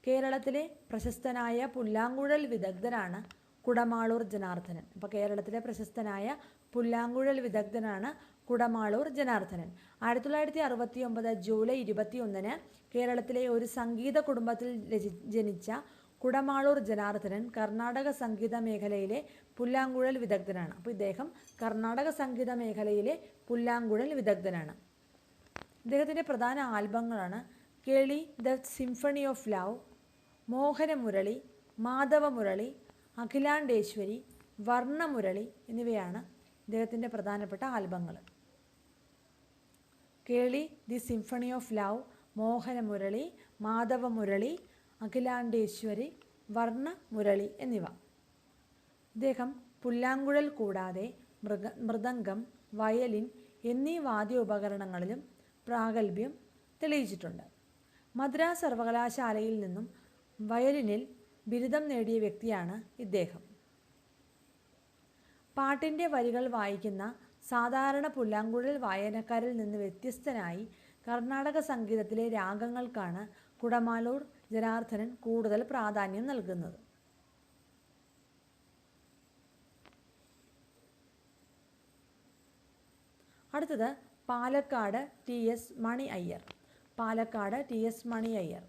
കേരളത്തിലെ പ്രശസ്തനായ പുല്ലാങ്കുഴൽ വിദഗ്ധനാണ് കുടമാളൂർ ജനാർദ്ദനൻ. അപ്പോൾ കേരളത്തിലെ പ്രശസ്തനായ പുല്ലാങ്കുഴൽ വിദഗ്ധനാണ് കുടമാളൂർ ജനാർദ്ദനൻ. 1969 ജൂലൈ 21 കേരളത്തിലെ ഒരു സംഗീത കുടുംബത്തിൽ ജനിച്ച കുടമാളൂർ ജനാർദ്ദനൻ കർണാടക സംഗീത മേഖലയിലെ പുല്ലാങ്കുഴൽ വിദഗ്ധനാണ്. അപ്പോൾ ഇദ്ദേഹം കർണാടക സംഗീത മേഖലയിലെ പുല്ലാങ്കുഴൽ വിദഗ്ധനാണ്. ഇദ്ദേഹത്തിൻ്റെ പ്രധാന ആൽബങ്ങളാണ് Keli the symphony of love, Mohanamurali, Madhavamurali, Akhilandeswari, Varnamurali എന്നിവയാണ് ഇദ്ദേഹത്തിൻ്റെ പ്രധാനപ്പെട്ട ആൽബങ്ങൾ. Keli the symphony of love, Mohanamurali, Madhavamurali, Akhilandeswari, Varnamurali എന്നിവ. ഇദ്ദേഹം പുല്ലാങ്കുഴൽ കൂടാതെ മൃദംഗം, വയലിൻ എന്നീ വാദ്യോപകരണങ്ങളിലും പ്രാഗൽഭ്യം തെളിയിച്ചിട്ടുണ്ട്. മദ്രാസ് സർവകലാശാലയിൽ നിന്നും വയലിനിൽ ബിരുദം നേടിയ വ്യക്തിയാണ് ഇദ്ദേഹം. പാട്ടിൻ്റെ വരികൾ വായിക്കുന്ന സാധാരണ പുല്ലാങ്കുഴൽ വായനക്കാരിൽ നിന്ന് വ്യത്യസ്തനായി കർണാടക സംഗീതത്തിലെ രാഗങ്ങൾക്കാണ് കുടമാളൂർ ജനാർദ്ദനൻ കൂടുതൽ പ്രാധാന്യം നൽകുന്നത്. അടുത്തത് പാലക്കാട് TS മണി അയ്യർ. പാലക്കാട് TS മണി അയ്യർ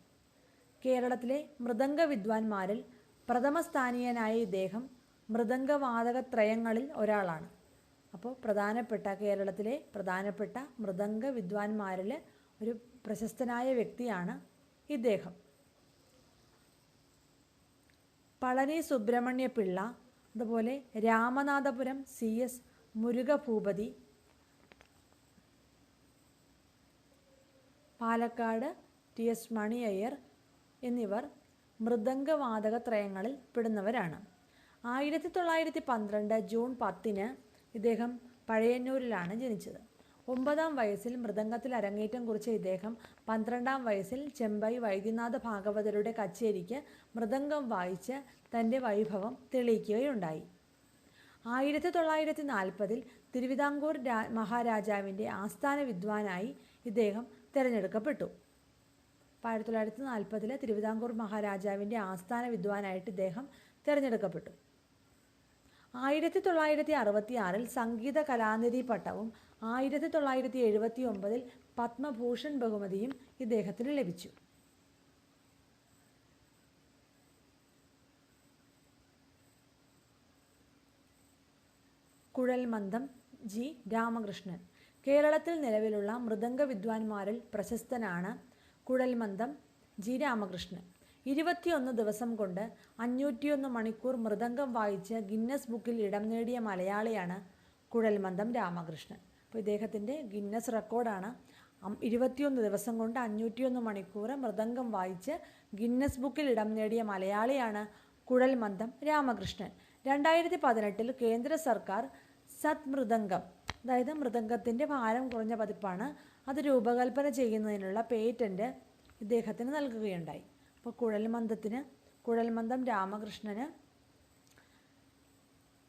കേരളത്തിലെ മൃദംഗ വിദ്വാൻമാരിൽ പ്രഥമസ്ഥാനീയനായ ഇദ്ദേഹം മൃദംഗവാദകത്രയങ്ങളിൽ ഒരാളാണ്. അപ്പോൾ കേരളത്തിലെ പ്രധാനപ്പെട്ട മൃദംഗ വിദ്വാൻമാരിൽ ഒരു പ്രശസ്തനായ വ്യക്തിയാണ് ഇദ്ദേഹം. പളനി സുബ്രഹ്മണ്യ പിള്ള, അതുപോലെ രാമനാഥപുരം CS മുരുകഭൂപതി, പാലക്കാട് TS മണി അയ്യർ എന്നിവർ മൃദംഗവാദകത്രയങ്ങളിൽ പെടുന്നവരാണ്. 1912 ജൂൺ 10 ഇദ്ദേഹം പഴയന്നൂരിലാണ് ജനിച്ചത്. 9-ാം വയസ്സിൽ മൃദംഗത്തിൽ അരങ്ങേറ്റം കുറിച്ച ഇദ്ദേഹം 12-ാം വയസ്സിൽ ചെമ്പൈ വൈദ്യനാഥ ഭാഗവതരുടെ കച്ചേരിക്ക് മൃദംഗം വായിച്ച് തൻ്റെ വൈഭവം തെളിയിക്കുകയുണ്ടായി. 1940 തിരുവിതാംകൂർ മഹാരാജാവിൻ്റെ ആസ്ഥാന വിദ്വാനായി ഇദ്ദേഹം തിരഞ്ഞെടുക്കപ്പെട്ടു. 1940 തിരുവിതാംകൂർ മഹാരാജാവിൻ്റെ ആസ്ഥാന വിദ്വാനായിട്ട് ഇദ്ദേഹം തിരഞ്ഞെടുക്കപ്പെട്ടു. 1966 സംഗീത കലാനിധി പട്ടവും 1979 പത്മഭൂഷൺ ബഹുമതിയും ഇദ്ദേഹത്തിന് ലഭിച്ചു. കുഴൽമന്ദം G രാമകൃഷ്ണൻ കേരളത്തിൽ നിലവിലുള്ള മൃദംഗ വിദ്വാൻമാരിൽ പ്രശസ്തനാണ് കുഴൽമന്ദം G രാമകൃഷ്ണൻ. 21 ദിവസം കൊണ്ട് 501 മണിക്കൂർ മൃദംഗം വായിച്ച് ഗിന്നസ് ബുക്കിൽ ഇടം നേടിയ മലയാളിയാണ് കുഴൽമന്ദം രാമകൃഷ്ണൻ. അപ്പോൾ ഇദ്ദേഹത്തിൻ്റെ ഗിന്നസ് റെക്കോർഡാണ് 21 ദിവസം കൊണ്ട് 501 മണിക്കൂർ മൃദംഗം വായിച്ച് ഗിന്നസ് ബുക്കിൽ ഇടം നേടിയ മലയാളിയാണ് കുഴൽമന്ദം രാമകൃഷ്ണൻ. 2018 കേന്ദ്ര സർക്കാർ സത് മൃദംഗം, അതായത് മൃദംഗത്തിൻ്റെ ഭാരം കുറഞ്ഞ പതിപ്പാണ്, അത് രൂപകൽപ്പന ചെയ്യുന്നതിനുള്ള പേറ്റൻറ്റ് ഇദ്ദേഹത്തിന് നൽകുകയുണ്ടായി. അപ്പോൾ കുഴൽമന്ദം രാമകൃഷ്ണന്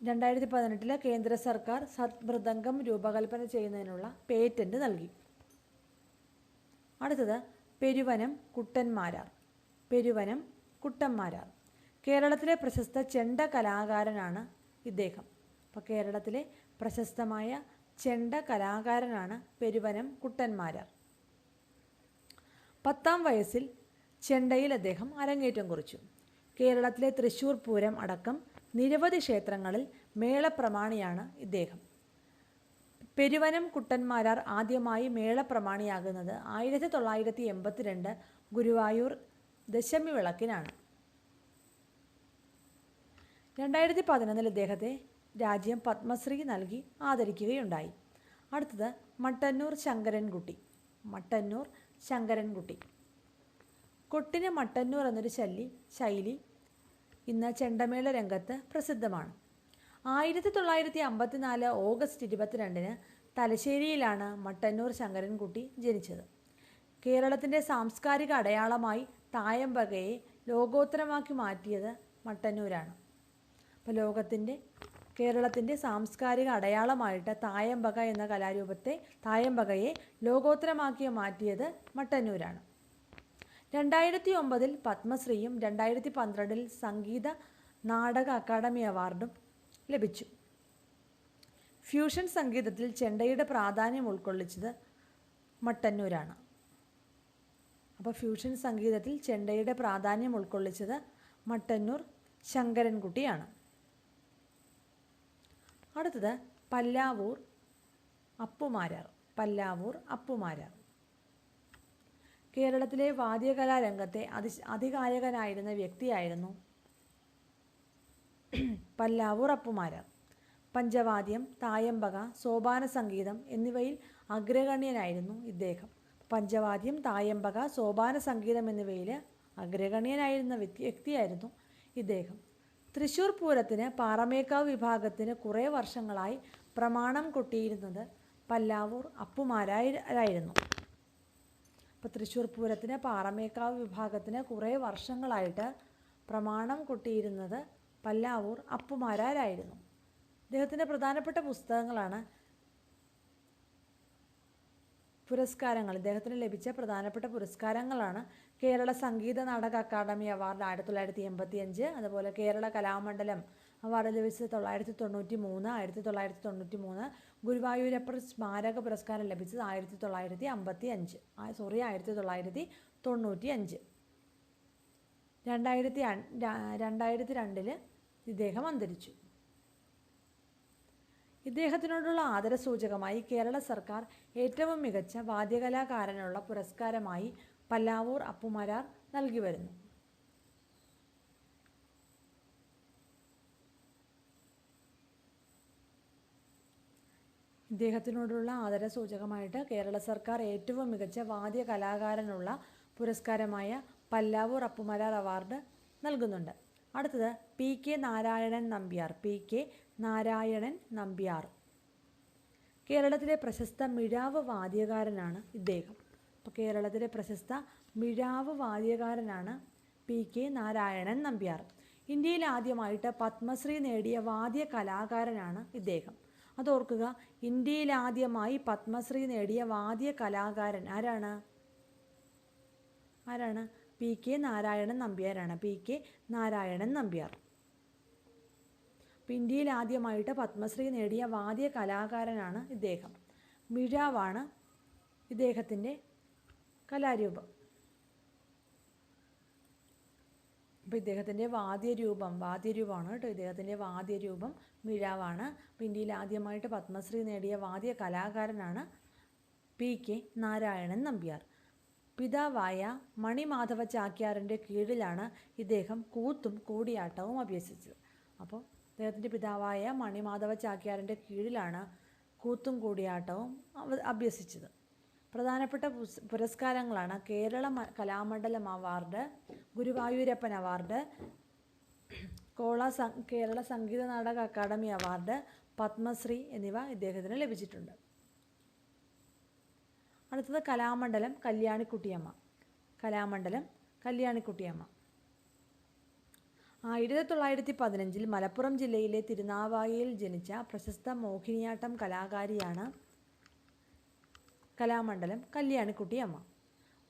2018 കേന്ദ്ര സർക്കാർ സത് മൃദംഗം രൂപകൽപ്പന ചെയ്യുന്നതിനുള്ള പേറ്റൻറ്റ് നൽകി. അടുത്തത് പെരുവനം കുട്ടന്മാരാർ കേരളത്തിലെ പ്രശസ്ത ചെണ്ട കലാകാരനാണ് ഇദ്ദേഹം. അപ്പോൾ കേരളത്തിലെ പ്രശസ്തമായ ചെണ്ട കലാകാരനാണ് പെരുവനം കുട്ടന്മാരാർ. 10-ാം വയസ്സിൽ ചെണ്ടയിൽ അദ്ദേഹം അരങ്ങേറ്റം കുറിച്ചു. കേരളത്തിലെ തൃശ്ശൂർ പൂരം അടക്കം നിരവധി ക്ഷേത്രങ്ങളിൽ മേളപ്രമാണിയാണ് ഇദ്ദേഹം. പെരുവനം കുട്ടന്മാരാർ ആദ്യമായി മേളപ്രമാണിയാകുന്നത് 1982 ഗുരുവായൂർ ദശമി വിളക്കിനാണ്. 2011 ഇദ്ദേഹത്തെ രാജ്യം പത്മശ്രീ നൽകി ആദരിക്കുകയുണ്ടായി. അടുത്തത് മട്ടന്നൂർ ശങ്കരൻകുട്ടി. മട്ടന്നൂർ ശങ്കരൻകുട്ടി. കൊട്ടിന് മട്ടന്നൂർ എന്നൊരു ശൈലി ഇന്ന് ചെണ്ടമേള രംഗത്ത് പ്രസിദ്ധമാണ്. 1954 ഓഗസ്റ്റ് 22 തലശ്ശേരിയിലാണ് മട്ടന്നൂർ ശങ്കരൻകുട്ടി ജനിച്ചത്. കേരളത്തിൻ്റെ സാംസ്കാരിക അടയാളമായി തായമ്പകയെ ലോകോത്തരമാക്കി മാറ്റിയത് മട്ടന്നൂരാണ്. അപ്പോൾ കേരളത്തിൻ്റെ സാംസ്കാരിക അടയാളമായിട്ട് തായമ്പക എന്ന തായമ്പകയെ ലോകോത്തരമാക്കി മാറ്റിയത് മട്ടന്നൂരാണ്. 2009 പത്മശ്രീയും 2012 സംഗീത നാടക അക്കാദമി അവാർഡും ലഭിച്ചു. ഫ്യൂഷൻ സംഗീതത്തിൽ ചെണ്ടയുടെ പ്രാധാന്യം ഉൾക്കൊള്ളിച്ചത് മട്ടന്നൂരാണ്. അപ്പോൾ ഫ്യൂഷൻ സംഗീതത്തിൽ ചെണ്ടയുടെ പ്രാധാന്യം ഉൾക്കൊള്ളിച്ചത് മട്ടന്നൂർ ശങ്കരൻകുട്ടിയാണ്. അടുത്തത് പല്ലാവൂർ അപ്പുമാരാർ. പല്ലാവൂർ അപ്പുമാരാർ. കേരളത്തിലെ വാദ്യകലാരംഗത്തെ അതികായകനായിരുന്ന വ്യക്തിയായിരുന്നു പല്ലാവൂർ അപ്പുമാരാർ. പഞ്ചവാദ്യം, തായമ്പക, സോപാന സംഗീതം എന്നിവയിൽ അഗ്രഗണ്യനായിരുന്നു ഇദ്ദേഹം. പഞ്ചവാദ്യം, തായമ്പക, സോപാന സംഗീതം എന്നിവയിൽ അഗ്രഗണ്യനായിരുന്ന വ്യക്തിയായിരുന്നു ഇദ്ദേഹം. തൃശ്ശൂർ പൂരത്തിന് പാറമേക്കാവ് വിഭാഗത്തിന് കുറേ വർഷങ്ങളായി പ്രമാണം കൊട്ടിയിരുന്നത് പല്ലാവൂർ അപ്പുമാരായിരുന്നു. അപ്പോൾ തൃശ്ശൂർ പൂരത്തിന് പാറമേക്കാവ് വിഭാഗത്തിന് കുറേ വർഷങ്ങളായിട്ട് പ്രമാണം കൊട്ടിയിരുന്നത് പല്ലാവൂർ അപ്പുമാരായിരുന്നു. ഇദ്ദേഹത്തിൻ്റെ പ്രധാനപ്പെട്ട ഇദ്ദേഹത്തിന് ലഭിച്ച പ്രധാനപ്പെട്ട പുരസ്കാരങ്ങളാണ് കേരള സംഗീത നാടക അക്കാദമി അവാർഡ് 1985, അതുപോലെ കേരള കലാമണ്ഡലം അവാർഡ് ലഭിച്ചത് 1993, ഗുരുവായൂരപ്പർ സ്മാരക പുരസ്കാരം ലഭിച്ചത് 1995. 2002 ഇദ്ദേഹം അന്തരിച്ചു. ഇദ്ദേഹത്തിനോടുള്ള ആദരസൂചകമായി കേരള സർക്കാർ ഏറ്റവും മികച്ച വാദ്യകലാകാരനുള്ള പുരസ്കാരമായി പല്ലാവൂർ അപ്പുമാരാർ നൽകി വരുന്നു. ഇദ്ദേഹത്തിനോടുള്ള ആദരസൂചകമായിട്ട് കേരള സർക്കാർ ഏറ്റവും മികച്ച വാദ്യകലാകാരനുള്ള പുരസ്കാരമായ പല്ലാവൂർ അപ്പുമാരാർ അവാർഡ് നൽകുന്നുണ്ട്. അടുത്തത് P K Narayanan Nambiar. P K Narayanan Nambiar. കേരളത്തിലെ പ്രശസ്ത മിഴാവ് വാദ്യകാരനാണ് ഇദ്ദേഹം. അപ്പോൾ കേരളത്തിലെ പ്രശസ്ത മിഴാവ് വാദ്യകാരനാണ് പി കെ നാരായണൻ നമ്പ്യാർ. ഇന്ത്യയിൽ ആദ്യമായിട്ട് പത്മശ്രീ നേടിയ വാദ്യ കലാകാരനാണ് ഇദ്ദേഹം. അതോർക്കുക, ഇന്ത്യയിൽ ആദ്യമായി പത്മശ്രീ നേടിയ വാദ്യ കലാകാരൻ ആരാണ്? പി കെ നാരായണൻ നമ്പ്യാരാണ്. P K Narayanan Nambiar. ഇന്ത്യയിൽ ആദ്യമായിട്ട് പത്മശ്രീ നേടിയ വാദ്യ കലാകാരനാണ് ഇദ്ദേഹം. മിഴാവാണ് ഇദ്ദേഹത്തിൻ്റെ കലാരൂപം. അപ്പോൾ ഇദ്ദേഹത്തിൻ്റെ വാദ്യരൂപമാണ് കേട്ടോ. ഇദ്ദേഹത്തിൻ്റെ വാദ്യരൂപം മിഴാവാണ്. അപ്പോൾ ഇന്ത്യയിൽ ആദ്യമായിട്ട് പത്മശ്രീ നേടിയ വാദ്യ കലാകാരനാണ് പി കെ നാരായണൻ നമ്പ്യാർ. പിതാവായ മണിമാധവ ചാക്യാറിൻ്റെ കീഴിലാണ് ഇദ്ദേഹം കൂത്തും കൂടിയാട്ടവും അഭ്യസിച്ചത്. അപ്പോൾ അദ്ദേഹത്തിൻ്റെ പിതാവായ മണിമാധവ ചാക്യാറിൻ്റെ കീഴിലാണ് കൂത്തും കൂടിയാട്ടവും അഭ്യസിച്ചത്. പ്രധാനപ്പെട്ട പുരസ്കാരങ്ങളാണ് Kerala Kalamandalam award, Guruvayurappan award, Kerala Sangeetha Nataka academy award, Padmashri എന്നിവ ഇദ്ദേഹത്തിന് ലഭിച്ചിട്ടുണ്ട്. അടുത്തത് കലാമണ്ഡലം കല്യാണിക്കുട്ടിയമ്മ. 1915 മലപ്പുറം ജില്ലയിലെ തിരുനാവായയിൽ ജനിച്ച പ്രശസ്ത മോഹിനിയാട്ടം കലാകാരിയാണ് കലാമണ്ഡലം കല്യാണിക്കുട്ടിയമ്മ.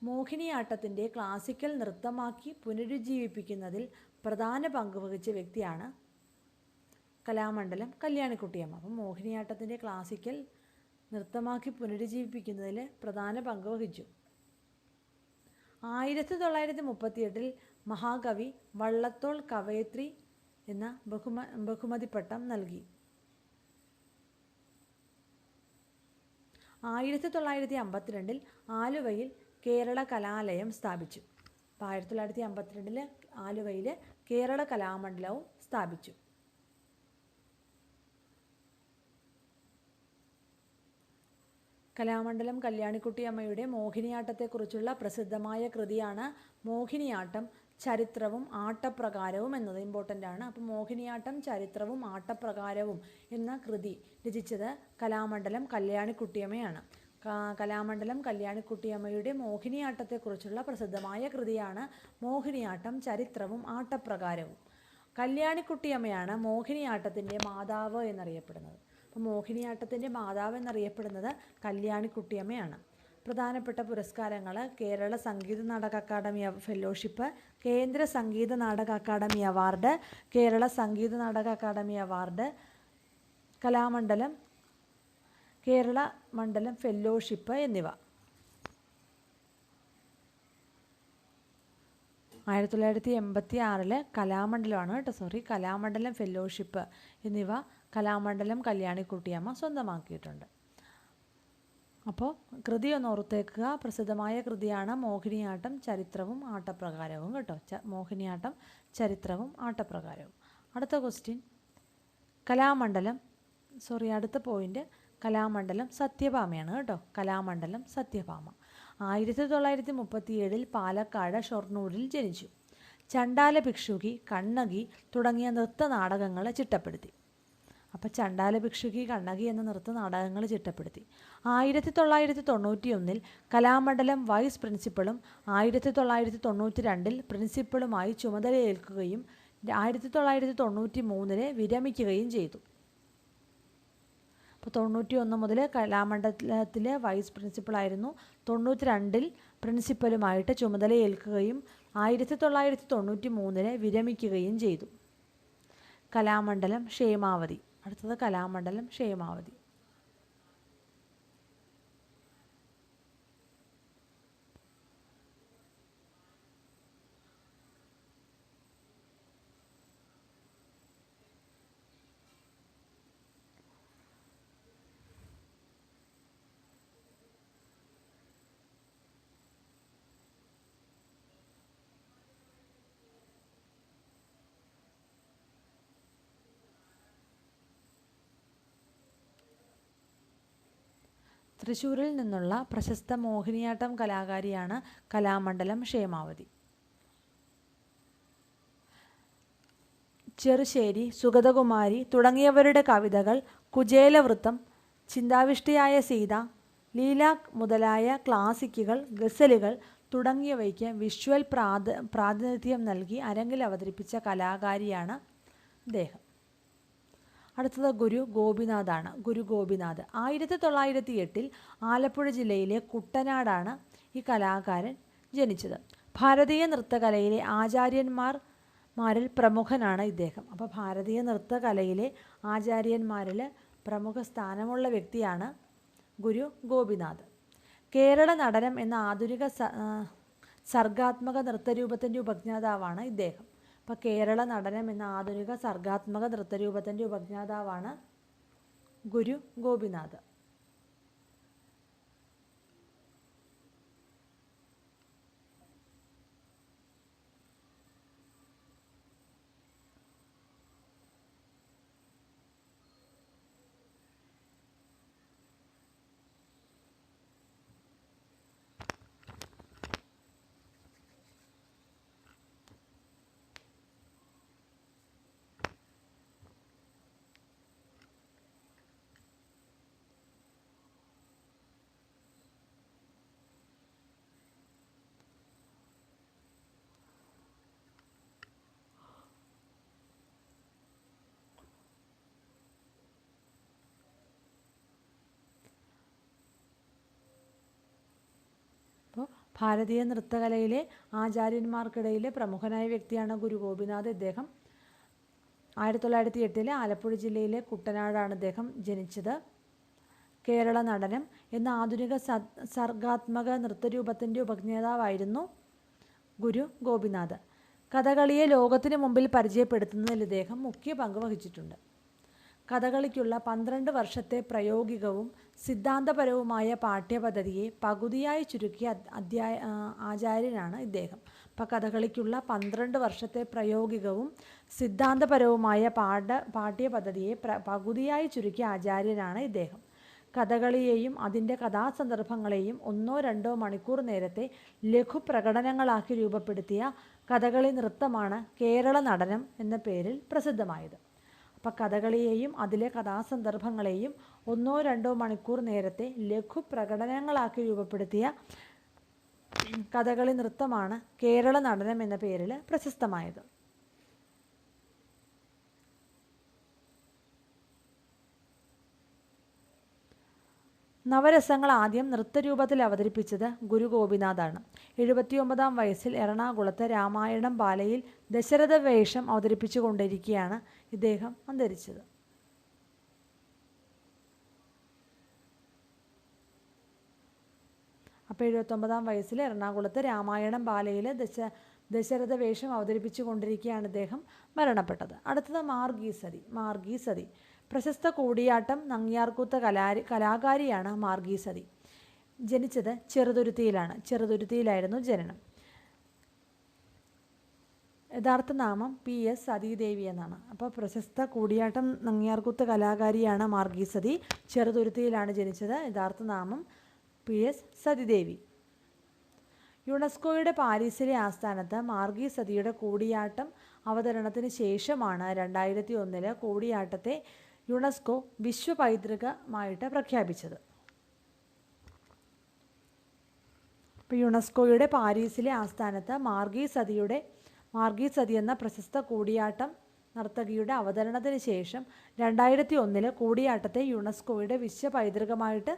മോഹിനിയാട്ടത്തിൻ്റെ ക്ലാസിക്കൽ നൃത്തമാക്കി പുനരുജ്ജീവിപ്പിക്കുന്നതിൽ പ്രധാന പങ്ക് വഹിച്ച വ്യക്തിയാണ് കലാമണ്ഡലം കല്യാണിക്കുട്ടിയമ്മ. അപ്പം മോഹിനിയാട്ടത്തിൻ്റെ ക്ലാസിക്കൽ നൃത്തമാക്കി പുനരുജ്ജീവിപ്പിക്കുന്നതിൽ പ്രധാന പങ്ക് വഹിച്ചു. 1938 മഹാകവി വള്ളത്തോൾ കവയത്രി എന്ന ബഹുമതിപ്പട്ടം നൽകി. 1952 ആലുവയിൽ കേരള കലാലയം സ്ഥാപിച്ചു. അപ്പോൾ 1952 ആലുവയിൽ കേരള കലാമണ്ഡലവും സ്ഥാപിച്ചു. കലാമണ്ഡലം കല്യാണിക്കുട്ടിയമ്മയുടെ മോഹിനിയാട്ടത്തെക്കുറിച്ചുള്ള പ്രസിദ്ധമായ കൃതിയാണ് മോഹിനിയാട്ടം ചരിത്രവും ആട്ടപ്രകാരവും എന്നത്. ഇമ്പോർട്ടൻ്റ് ആണ്. അപ്പോൾ മോഹിനിയാട്ടം ചരിത്രവും ആട്ടപ്രകാരവും എന്ന കൃതി രചിച്ചത് കലാമണ്ഡലം കല്യാണിക്കുട്ടിയമ്മയാണ്. കലാമണ്ഡലം കല്യാണിക്കുട്ടിയമ്മയുടെ മോഹിനിയാട്ടത്തെക്കുറിച്ചുള്ള പ്രസിദ്ധമായ കൃതിയാണ് മോഹിനിയാട്ടം ചരിത്രവും ആട്ടപ്രകാരവും. കല്യാണിക്കുട്ടിയമ്മയാണ് മോഹിനിയാട്ടത്തിൻ്റെ മാതാവ് എന്നറിയപ്പെടുന്നത്. അപ്പോൾ മോഹിനിയാട്ടത്തിൻ്റെ മാതാവ് എന്നറിയപ്പെടുന്നത് കല്യാണിക്കുട്ടിയമ്മയാണ്. പ്രധാനപ്പെട്ട പുരസ്കാരങ്ങൾ: കേരള സംഗീത നാടക അക്കാദമി ഫെലോഷിപ്പ്, കേന്ദ്ര സംഗീത Nataka academy award, Kerala Sangeetha Nataka academy award, Kalamandalam Kerala മണ്ഡലം ഫെലോഷിപ്പ് എന്നിവ. 1986 കലാമണ്ഡലമാണ് കലാമണ്ഡലം ഫെലോഷിപ്പ് എന്നിവ കലാമണ്ഡലം കല്യാണിക്കുട്ടിയമ്മ സ്വന്തമാക്കിയിട്ടുണ്ട്. അപ്പോൾ കൃതി ഒന്ന് ഓർത്തേക്കുക. പ്രസിദ്ധമായ കൃതിയാണ് മോഹിനിയാട്ടം ചരിത്രവും ആട്ടപ്രകാരവും മോഹിനിയാട്ടം ചരിത്രവും ആട്ടപ്രകാരവും. അടുത്ത ക്വസ്റ്റ്യൻ അടുത്ത പോയിന്റ് കലാമണ്ഡലം സത്യഭാമയാണ് കലാമണ്ഡലം സത്യഭാമ 1937 പാലക്കാട് ഷൊർണൂരിൽ ജനിച്ചു. ചണ്ടാല ഭിക്ഷുകി, കണ്ണകി തുടങ്ങിയ നൃത്ത നാടകങ്ങൾ ചിട്ടപ്പെടുത്തി. അപ്പോൾ ചണ്ടാല ഭിക്ഷുകി, കണ്ണകി എന്ന നൃത്ത നാടകങ്ങൾ ചിട്ടപ്പെടുത്തി. 1991 കലാമണ്ഡലം വൈസ് പ്രിൻസിപ്പളും 1992 പ്രിൻസിപ്പളുമായി ചുമതലയേൽക്കുകയും 1993 വിരമിക്കുകയും ചെയ്തു. അപ്പോൾ 91 മുതൽ കലാമണ്ഡലത്തിലെ വൈസ് പ്രിൻസിപ്പളായിരുന്നു. 92 പ്രിൻസിപ്പലുമായിട്ട് ചുമതലയേൽക്കുകയും 1993 വിരമിക്കുകയും ചെയ്തു. കലാമണ്ഡലം ക്ഷേമാവതി. അടുത്തത് കലാമണ്ഡലം ക്ഷേമാവതി. തൃശ്ശൂരിൽ നിന്നുള്ള പ്രശസ്ത മോഹിനിയാട്ടം കലാകാരിയാണ് കലാമണ്ഡലം ക്ഷേമാവതി. ചെറുശ്ശേരി, സുഗതകുമാരി തുടങ്ങിയവരുടെ കവിതകൾ, കുചേലവൃത്തം, ചിന്താവിഷ്ടിയായ സീത, ലീലാക് മുതലായ ക്ലാസിക്കുകൾ, ഗസലുകൾ തുടങ്ങിയവയ്ക്ക് വിഷ്വൽ പ്രാതിനിധ്യം നൽകി അരങ്ങിൽ അവതരിപ്പിച്ച കലാകാരിയാണ് ഇദ്ദേഹം. അടുത്തത് ഗുരു ഗോപിനാഥാണ്. ഗുരു ഗോപിനാഥ് 1908 ആലപ്പുഴ ജില്ലയിലെ കുട്ടനാടാണ് ഈ കലാകാരൻ ജനിച്ചത്. ഭാരതീയ നൃത്തകലയിലെ ആചാര്യന്മാരിൽ പ്രമുഖനാണ് ഇദ്ദേഹം. അപ്പോൾ ഭാരതീയ നൃത്തകലയിലെ ആചാര്യന്മാരിൽ പ്രമുഖ സ്ഥാനമുള്ള വ്യക്തിയാണ് ഗുരു ഗോപിനാഥ്. കേരള നടനം എന്ന ആധുനിക സർഗാത്മക നൃത്തരൂപത്തിൻ്റെ ഉപജ്ഞാതാവാണ് ഇദ്ദേഹം. അപ്പോൾ കേരള നടനം എന്ന ആധുനിക സർഗാത്മക നൃത്തരൂപത്തിൻ്റെ ഉപജ്ഞാതാവാണ് ഗുരു ഗോപിനാഥ്. ഭാരതീയ നൃത്തകലയിലെ ആചാര്യന്മാർക്കിടയിലെ പ്രമുഖനായ വ്യക്തിയാണ് ഗുരു ഗോപിനാഥ്. ഇദ്ദേഹം 1908 ആലപ്പുഴ ജില്ലയിലെ കുട്ടനാടാണ് ഇദ്ദേഹം ജനിച്ചത്. കേരള നടനം എന്ന ആധുനിക സർഗാത്മക നൃത്തരൂപത്തിൻ്റെ ഉപജ്ഞാതാവായിരുന്നു ഗുരു ഗോപിനാഥ്. കഥകളിയെ ലോകത്തിന് മുമ്പിൽ പരിചയപ്പെടുത്തുന്നതിൽ ഇദ്ദേഹം മുഖ്യ പങ്ക് വഹിച്ചിട്ടുണ്ട്. കഥകളിക്കുള്ള 12 വർഷത്തെ പ്രായോഗികവും സിദ്ധാന്തപരവുമായ പാഠ്യപദ്ധതിയെ പകുതിയായി ചുരുക്കിയ ആചാര്യനാണ് ഇദ്ദേഹം. അപ്പോൾ കഥകളിക്കുള്ള 12 വർഷത്തെ പ്രായോഗികവും സിദ്ധാന്തപരവുമായ പാഠ്യപദ്ധതിയെ പകുതിയായി ചുരുക്കിയ ആചാര്യനാണ് ഇദ്ദേഹം. കഥകളിയെയും അതിൻ്റെ കഥാസന്ദർഭങ്ങളെയും 1-2 മണിക്കൂർ നേരത്തെ ലഘുപ്രകടനങ്ങളാക്കി രൂപപ്പെടുത്തിയ കഥകളി നൃത്തമാണ് കേരള നടനം എന്ന പേരിൽ പ്രസിദ്ധമായത്. അപ്പം കഥകളിയെയും അതിലെ കഥാസന്ദർഭങ്ങളെയും 1-2 മണിക്കൂർ നേരത്തെ ലഘുപ്രകടനങ്ങളാക്കി രൂപപ്പെടുത്തിയ കഥകളി നൃത്തമാണ് കേരള നടനം എന്ന പേരിൽ പ്രശസ്തമായത്. നവരസങ്ങൾ ആദ്യം നൃത്തരൂപത്തിൽ അവതരിപ്പിച്ചത് ഗുരു ഗോപിനാഥാണ്. 79-ാം വയസ്സിൽ എറണാകുളത്ത് രാമായണം ബാലയിൽ ദശരഥ വേഷം അവതരിപ്പിച്ചു കൊണ്ടിരിക്കെയാണ് ഇദ്ദേഹം അന്തരിച്ചത്. അപ്പോൾ 79-ാം വയസ്സിൽ എറണാകുളത്ത് രാമായണം ബാലയിൽ ദശരഥ വേഷം അവതരിപ്പിച്ചു കൊണ്ടിരിക്കെയാണ് ഇദ്ദേഹം മരണപ്പെട്ടത്. അടുത്തത് മാർഗീസതി. പ്രശസ്ത കൂടിയാട്ടം നങ്ങ്യാർകൂത്ത് കലാകാരിയാണ് മാർഗീസതി. ജനിച്ചത് ചെറുതുരുത്തിയിലായിരുന്നു ജനനം. യഥാർത്ഥ നാമം PS സതീദേവി എന്നാണ്. അപ്പോൾ പ്രശസ്ത കൂടിയാട്ടം നങ്ങ്യാർകൂത്ത് കലാകാരിയാണ് മാർഗീസതി. ചെറുതുരുത്തിയിലാണ് ജനിച്ചത്. യഥാർത്ഥ നാമം PS സതീദേവി. യുനെസ്കോയുടെ പാരീസിലെ ആസ്ഥാനത്ത് മാർഗീസതിയുടെ കൂടിയാട്ടം അവതരണത്തിന് ശേഷമാണ് 2001 കൂടിയാട്ടത്തെ യുനെസ്കോ വിശ്വ പൈതൃകമായിട്ട് പ്രഖ്യാപിച്ചത്. ഇപ്പോൾ യുനെസ്കോയുടെ പാരീസിലെ ആസ്ഥാനത്ത് മാർഗീസതി എന്ന പ്രശസ്ത കൂടിയാട്ടം നർത്തകിയുടെ അവതരണത്തിന് ശേഷം 2001 കൂടിയാട്ടത്തെ യുനെസ്കോയുടെ വിശ്വ പൈതൃകമായിട്ട്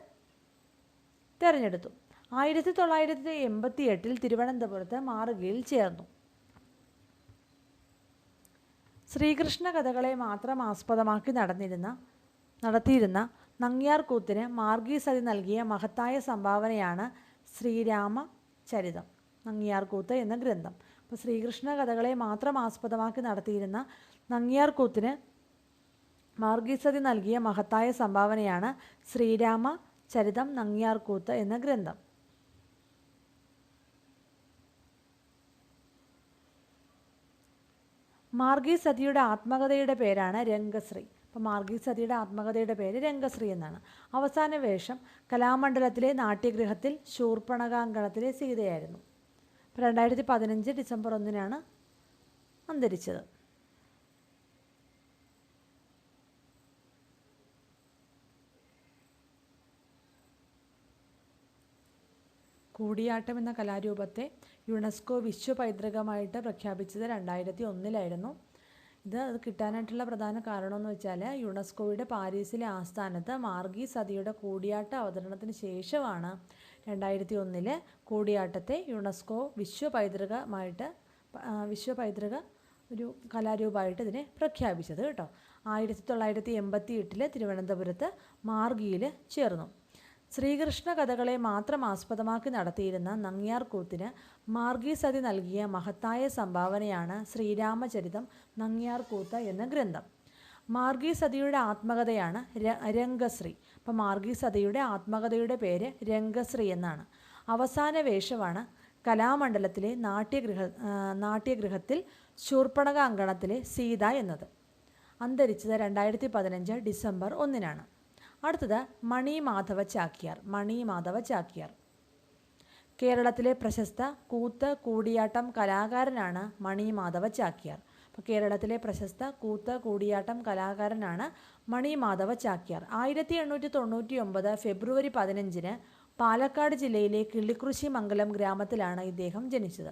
തിരഞ്ഞെടുത്തു. 1988 തിരുവനന്തപുരത്ത് മാറുകയിൽ ചേർന്നു. ശ്രീകൃഷ്ണ കഥകളെ മാത്രം ആസ്പദമാക്കി നടത്തിയിരുന്ന നങ്ങ്യാർകൂത്തിന് മാർഗീസതി നൽകിയ മഹത്തായ സംഭാവനയാണ് ശ്രീരാമചരിതം നങ്ങ്യാർകൂത്ത് എന്ന ഗ്രന്ഥം. അപ്പോൾ ശ്രീകൃഷ്ണ കഥകളെ മാത്രം ആസ്പദമാക്കി നടത്തിയിരുന്ന നങ്ങ്യാർകൂത്തിന് മാർഗീസതി നൽകിയ മഹത്തായ സംഭാവനയാണ് ശ്രീരാമചരിതം നങ്ങ്യാർകൂത്ത് എന്ന ഗ്രന്ഥം. മാർഗീസതിയുടെ ആത്മകഥയുടെ പേരാണ് രംഗശ്രീ. അപ്പോൾ മാർഗീസതിയുടെ ആത്മകഥയുടെ പേര് രംഗശ്രീ എന്നാണ്. അവസാന വേഷം കലാമണ്ഡലത്തിലെ നാട്യഗൃഹത്തിൽ ശൂർപ്പണഖാങ്കണത്തിലെ സീതയായിരുന്നു. 2015 ഡിസംബർ 1 അന്തരിച്ചത്. കൂടിയാട്ടം എന്ന കലാരൂപത്തെ യുനെസ്കോ വിശ്വ പൈതൃകമായിട്ട് പ്രഖ്യാപിച്ചത് 2001 ഇത് കിട്ടാനായിട്ടുള്ള പ്രധാന കാരണമെന്ന് വെച്ചാൽ യുനെസ്കോയുടെ പാരീസിലെ ആസ്ഥാനത്ത് മാർഗീസതിയുടെ കൂടിയാട്ട അവതരണത്തിന് ശേഷമാണ് 2001 കൂടിയാട്ടത്തെ യുനെസ്കോ വിശ്വ പൈതൃക ഒരു കലാരൂപമായിട്ട് ഇതിനെ പ്രഖ്യാപിച്ചത് കേട്ടോ. 1988 തിരുവനന്തപുരത്ത് മാർഗിയിൽ ചേർന്നു. ശ്രീകൃഷ്ണ കഥകളെ മാത്രം ആസ്പദമാക്കി നടത്തിയിരുന്ന നങ്ങ്യാർകൂത്തിന് മാർഗീസതി നൽകിയ മഹത്തായ സംഭാവനയാണ് ശ്രീരാമചരിതം നങ്ങ്യാർകൂത്ത് എന്ന ഗ്രന്ഥം. മാർഗീസതിയുടെ ആത്മകഥയാണ് രംഗശ്രീ. അപ്പം മാർഗീസതിയുടെ ആത്മകഥയുടെ പേര് രംഗശ്രീ എന്നാണ്. അവസാന വേഷമാണ് കലാമണ്ഡലത്തിലെ നാട്യഗൃഹത്തിൽ ശൂർപ്പണഖാങ്കണത്തിലെ സീത എന്നത്. അന്തരിച്ചത് 2015 ഡിസംബർ 1 അടുത്തത് മണി മാധവ ചാക്യാർ. കേരളത്തിലെ പ്രശസ്ത കൂത്ത് കൂടിയാട്ടം കലാകാരനാണ് മണി മാധവ ചാക്യാർ. അപ്പോൾ കേരളത്തിലെ പ്രശസ്ത കൂത്ത് കൂടിയാട്ടം കലാകാരനാണ് മണി മാധവ ചാക്യാർ. 1899 ഫെബ്രുവരി 15 പാലക്കാട് ജില്ലയിലെ കിള്ളിക്കുറിശി മംഗലം ഗ്രാമത്തിലാണ് ഇദ്ദേഹം ജനിച്ചത്.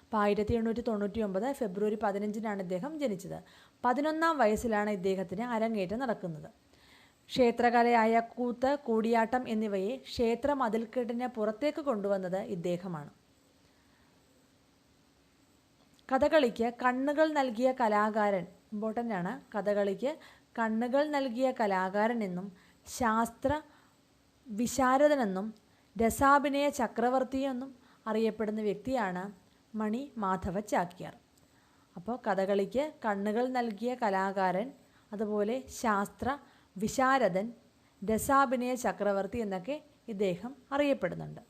അപ്പോൾ 1899 ഫെബ്രുവരി 15 ഇദ്ദേഹം ജനിച്ചത്. 11-ാം വയസ്സിലാണ് ഇദ്ദേഹത്തിന് അരങ്ങേറ്റം നടക്കുന്നത്. ക്ഷേത്രകലയായ കൂത്ത് കൂടിയാട്ടം എന്നിവയെ ക്ഷേത്ര മതിൽക്കെട്ടിന് പുറത്തേക്ക് കൊണ്ടുവന്നത് ഇദ്ദേഹമാണ്. കഥകളിക്ക് കണ്ണുകൾ നൽകിയ കലാകാരൻ ഇമ്പോർട്ടൻ്റ് ആണ്. കഥകളിക്ക് കണ്ണുകൾ നൽകിയ കലാകാരൻ എന്നും ശാസ്ത്ര വിശാരദനെന്നും രസാഭിനയ ചക്രവർത്തിയെന്നും അറിയപ്പെടുന്ന വ്യക്തിയാണ് മണി മാധവ ചാക്യാർ. അപ്പോൾ കഥകളിക്ക് കണ്ണുകൾ നൽകിയ കലാകാരൻ, അതുപോലെ ശാസ്ത്ര വിശാരദൻ, രസാഭിനയ ചക്രവർത്തി എന്നൊക്കെ ഇദ്ദേഹം അറിയപ്പെടുന്നുണ്ട്.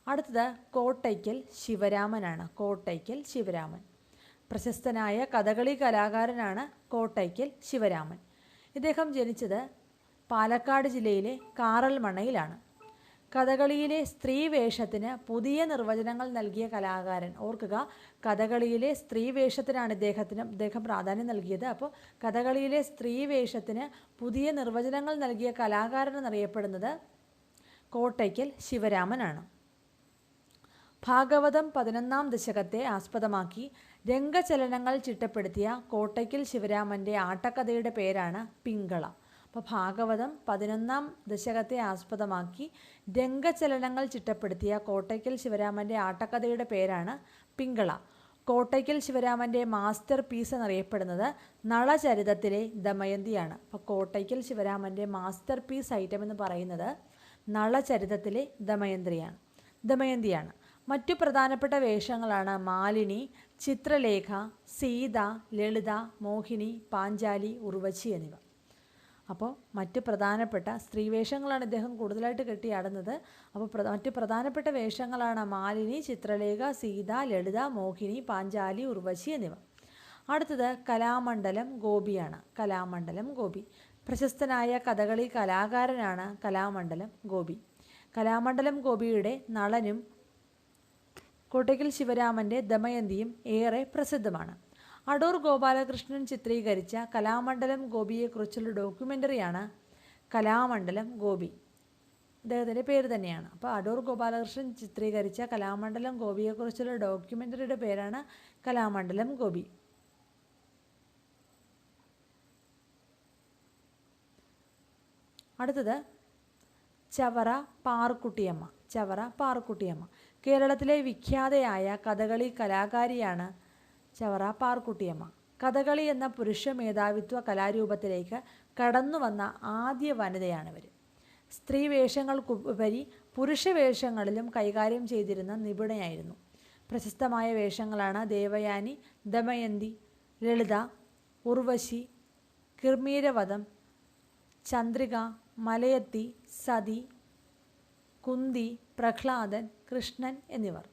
അടുത്തത് കോട്ടയ്ക്കൽ ശിവരാമനാണ്. കോട്ടയ്ക്കൽ ശിവരാമൻ പ്രശസ്തനായ കഥകളി കലാകാരനാണ് കോട്ടയ്ക്കൽ ശിവരാമൻ. ഇദ്ദേഹം ജനിച്ചത് പാലക്കാട് ജില്ലയിലെ കാറൽമണ്ണയിലാണ്. കഥകളിയിലെ സ്ത്രീ വേഷത്തിന് പുതിയ നിർവചനങ്ങൾ നൽകിയ കലാകാരൻ. ഓർക്കുക, കഥകളിയിലെ സ്ത്രീ വേഷത്തിനാണ് ഇദ്ദേഹം പ്രാധാന്യം നൽകിയത്. അപ്പോൾ കഥകളിയിലെ സ്ത്രീ വേഷത്തിന് പുതിയ നിർവചനങ്ങൾ നൽകിയ കലാകാരൻ എന്നറിയപ്പെടുന്നത് കോട്ടയ്ക്കൽ ശിവരാമനാണ്. ഭാഗവതം 11-ാം ദശകത്തെ ആസ്പദമാക്കി രംഗചലനങ്ങൾ ചിട്ടപ്പെടുത്തിയ കോട്ടയ്ക്കൽ ശിവരാമൻ്റെ ആട്ടക്കഥയുടെ പേരാണ് പിങ്കള. അപ്പോൾ ഭാഗവതം 11-ാം ദശകത്തെ ആസ്പദമാക്കി രംഗചലനങ്ങൾ ചിട്ടപ്പെടുത്തിയ കോട്ടയ്ക്കൽ ശിവരാമൻ്റെ ആട്ടക്കഥയുടെ പേരാണ് പിങ്കള. കോട്ടയ്ക്കൽ ശിവരാമൻ്റെ മാസ്റ്റർ പീസ് എന്നറിയപ്പെടുന്നത് നളചരിതത്തിലെ ദമയന്തിയാണ്. അപ്പോൾ കോട്ടയ്ക്കൽ ശിവരാമൻ്റെ മാസ്റ്റർ പീസ് ഐറ്റം എന്ന് പറയുന്നത് നളചരിതത്തിലെ ദമയന്തിയാണ്. മറ്റു പ്രധാനപ്പെട്ട വേഷങ്ങളാണ് മാലിനി, ചിത്രലേഖ, സീത, ലളിത, മോഹിനി, പാഞ്ചാലി, ഉർവശി എന്നിവ. അപ്പോൾ മറ്റ് പ്രധാനപ്പെട്ട സ്ത്രീവേഷങ്ങളാണ് ഇദ്ദേഹം കൂടുതലായിട്ട് കെട്ടിയാടുന്നത്. അപ്പോൾ മറ്റ് പ്രധാനപ്പെട്ട വേഷങ്ങളാണ് മാലിനി, ചിത്രലേഖ, സീത, ലളിത, മോഹിനി, പാഞ്ചാലി, ഉർവശി എന്നിവ. അടുത്തത് കലാമണ്ഡലം ഗോപിയാണ്. കലാമണ്ഡലം ഗോപി പ്രശസ്തനായ കഥകളി കലാകാരനാണ് കലാമണ്ഡലം ഗോപി. കലാമണ്ഡലം ഗോപിയുടെ നളനും കോട്ടയ്ക്കൽ ശിവരാമൻ്റെ ദമയന്തിയും ഏറെ പ്രസിദ്ധമാണ്. അടൂർ ഗോപാലകൃഷ്ണൻ ചിത്രീകരിച്ച കലാമണ്ഡലം ഗോപിയെക്കുറിച്ചുള്ള ഡോക്യുമെൻ്ററിയാണ് കലാമണ്ഡലം ഗോപി. അദ്ദേഹത്തിൻ്റെ പേര് തന്നെയാണ്. അപ്പോൾ അടൂർ ഗോപാലകൃഷ്ണൻ ചിത്രീകരിച്ച കലാമണ്ഡലം ഗോപിയെക്കുറിച്ചുള്ള ഡോക്യുമെൻ്ററിയുടെ പേരാണ് കലാമണ്ഡലം ഗോപി. അടുത്തത് ചവറ പാറുക്കുട്ടിയമ്മ. ചവറ പാറുക്കുട്ടിയമ്മ കേരളത്തിലെ വിഖ്യാതയായ കഥകളി കലാകാരിയാണ് ചവറ പാറുക്കുട്ടിയമ്മ. കഥകളി എന്ന പുരുഷ മേധാവിത്വ കലാരൂപത്തിലേക്ക് കടന്നു വന്ന ആദ്യ വനിതയാണിവർ. സ്ത്രീ വേഷങ്ങൾക്കുപരി പുരുഷ വേഷങ്ങളിലും കൈകാര്യം ചെയ്തിരുന്ന നിപുണയായിരുന്നു. പ്രശസ്തമായ വേഷങ്ങളാണ് ദേവയാനി, ദമയന്തി, ലളിത, ഉർവശി, കിർമീരവധം, ചന്ദ്രിക, മലയത്തി, സതി, കുന്തി, പ്രഹ്ലാദൻ, കൃഷ്ണൻ എന്നിവർ.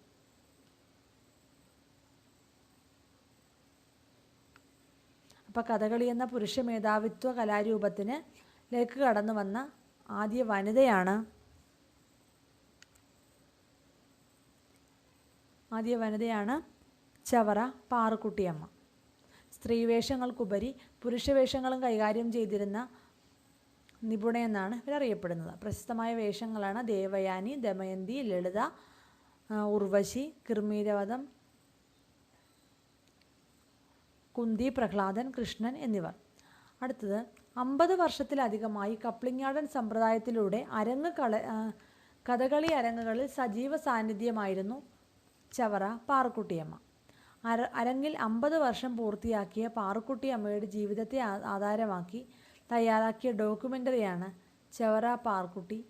അപ്പോൾ കഥകളി എന്ന പുരുഷ മേധാവിത്വ കലാരൂപത്തിലേക്ക് കടന്നു വന്ന ആദ്യ വനിതയാണ് ചവറ പാറുക്കുട്ടിയമ്മ. സ്ത്രീവേഷങ്ങൾക്കുപരി പുരുഷവേഷങ്ങളും കൈകാര്യം ചെയ്തിരുന്ന നിപുണയെന്നാണ് ഇവരറിയപ്പെടുന്നത്. പ്രശസ്തമായ വേഷങ്ങളാണ് ദേവയാനി, ദമയന്തി, ലളിത, ഉർവശി, കിർമീരവധം, കുന്തി, പ്രഹ്ലാദൻ, കൃഷ്ണൻ എന്നിവർ. അടുത്തത് 50 വർഷത്തിലധികമായി കപ്ലിങ്ങാടൻ സമ്പ്രദായത്തിലൂടെ കഥകളി അരങ്ങുകളിൽ സജീവ സാന്നിധ്യമായിരുന്നു ചവറ പാറുക്കുട്ടിയമ്മ. അരങ്ങിൽ 50 വർഷം പൂർത്തിയാക്കിയ പാറുക്കുട്ടിയമ്മയുടെ ജീവിതത്തെ ആധാരമാക്കി തയ്യാറാക്കിയ ഡോക്യുമെൻ്ററിയാണ് ചവറ പാറുക്കുട്ടി.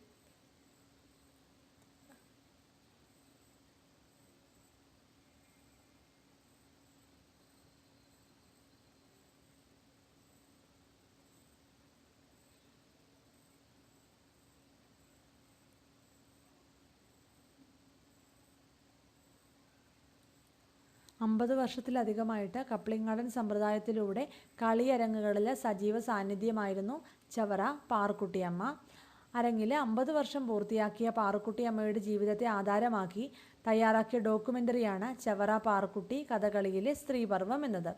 അമ്പത് വർഷത്തിലധികമായിട്ട് കപ്ലിങ്ങാടൻ സമ്പ്രദായത്തിലൂടെ കളിയരങ്ങുകളിൽ സജീവ സാന്നിധ്യമായിരുന്നു ചവറ പാറുക്കുട്ടിയമ്മ. അരങ്ങിൽ 50 വർഷം പൂർത്തിയാക്കിയ പാറുക്കുട്ടിയമ്മയുടെ ജീവിതത്തെ ആധാരമാക്കി തയ്യാറാക്കിയ ഡോക്യുമെൻ്ററിയാണ് ചവറ പാറുക്കുട്ടി കഥകളിയിലെ സ്ത്രീപർവം എന്നത്.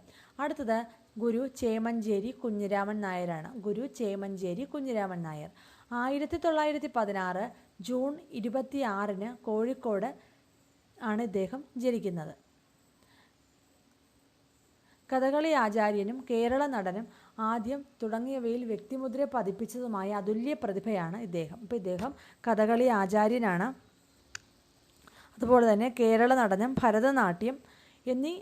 അടുത്തത് ഗുരു ചേമഞ്ചേരി കുഞ്ഞിരാമൻ നായരാണ്. ഗുരു ചേമഞ്ചേരി കുഞ്ഞിരാമൻ നായർ 1916 ജൂൺ 26 കോഴിക്കോട് ആണ് ഇദ്ദേഹം ജനിക്കുന്നത്. കഥകളി ആചാര്യനും കേരള നടനും ആദ്യം തുടങ്ങിയവയിൽ വ്യക്തിമുദ്ര പതിപ്പിച്ചതുമായ അതുല്യ പ്രതിഭയാണ് ഇദ്ദേഹം. അപ്പോൾ ഇദ്ദേഹം കഥകളി ആചാര്യനാണ്. അതുപോലെ തന്നെ കേരള നടനം, ഭരതനാട്യം എന്നീ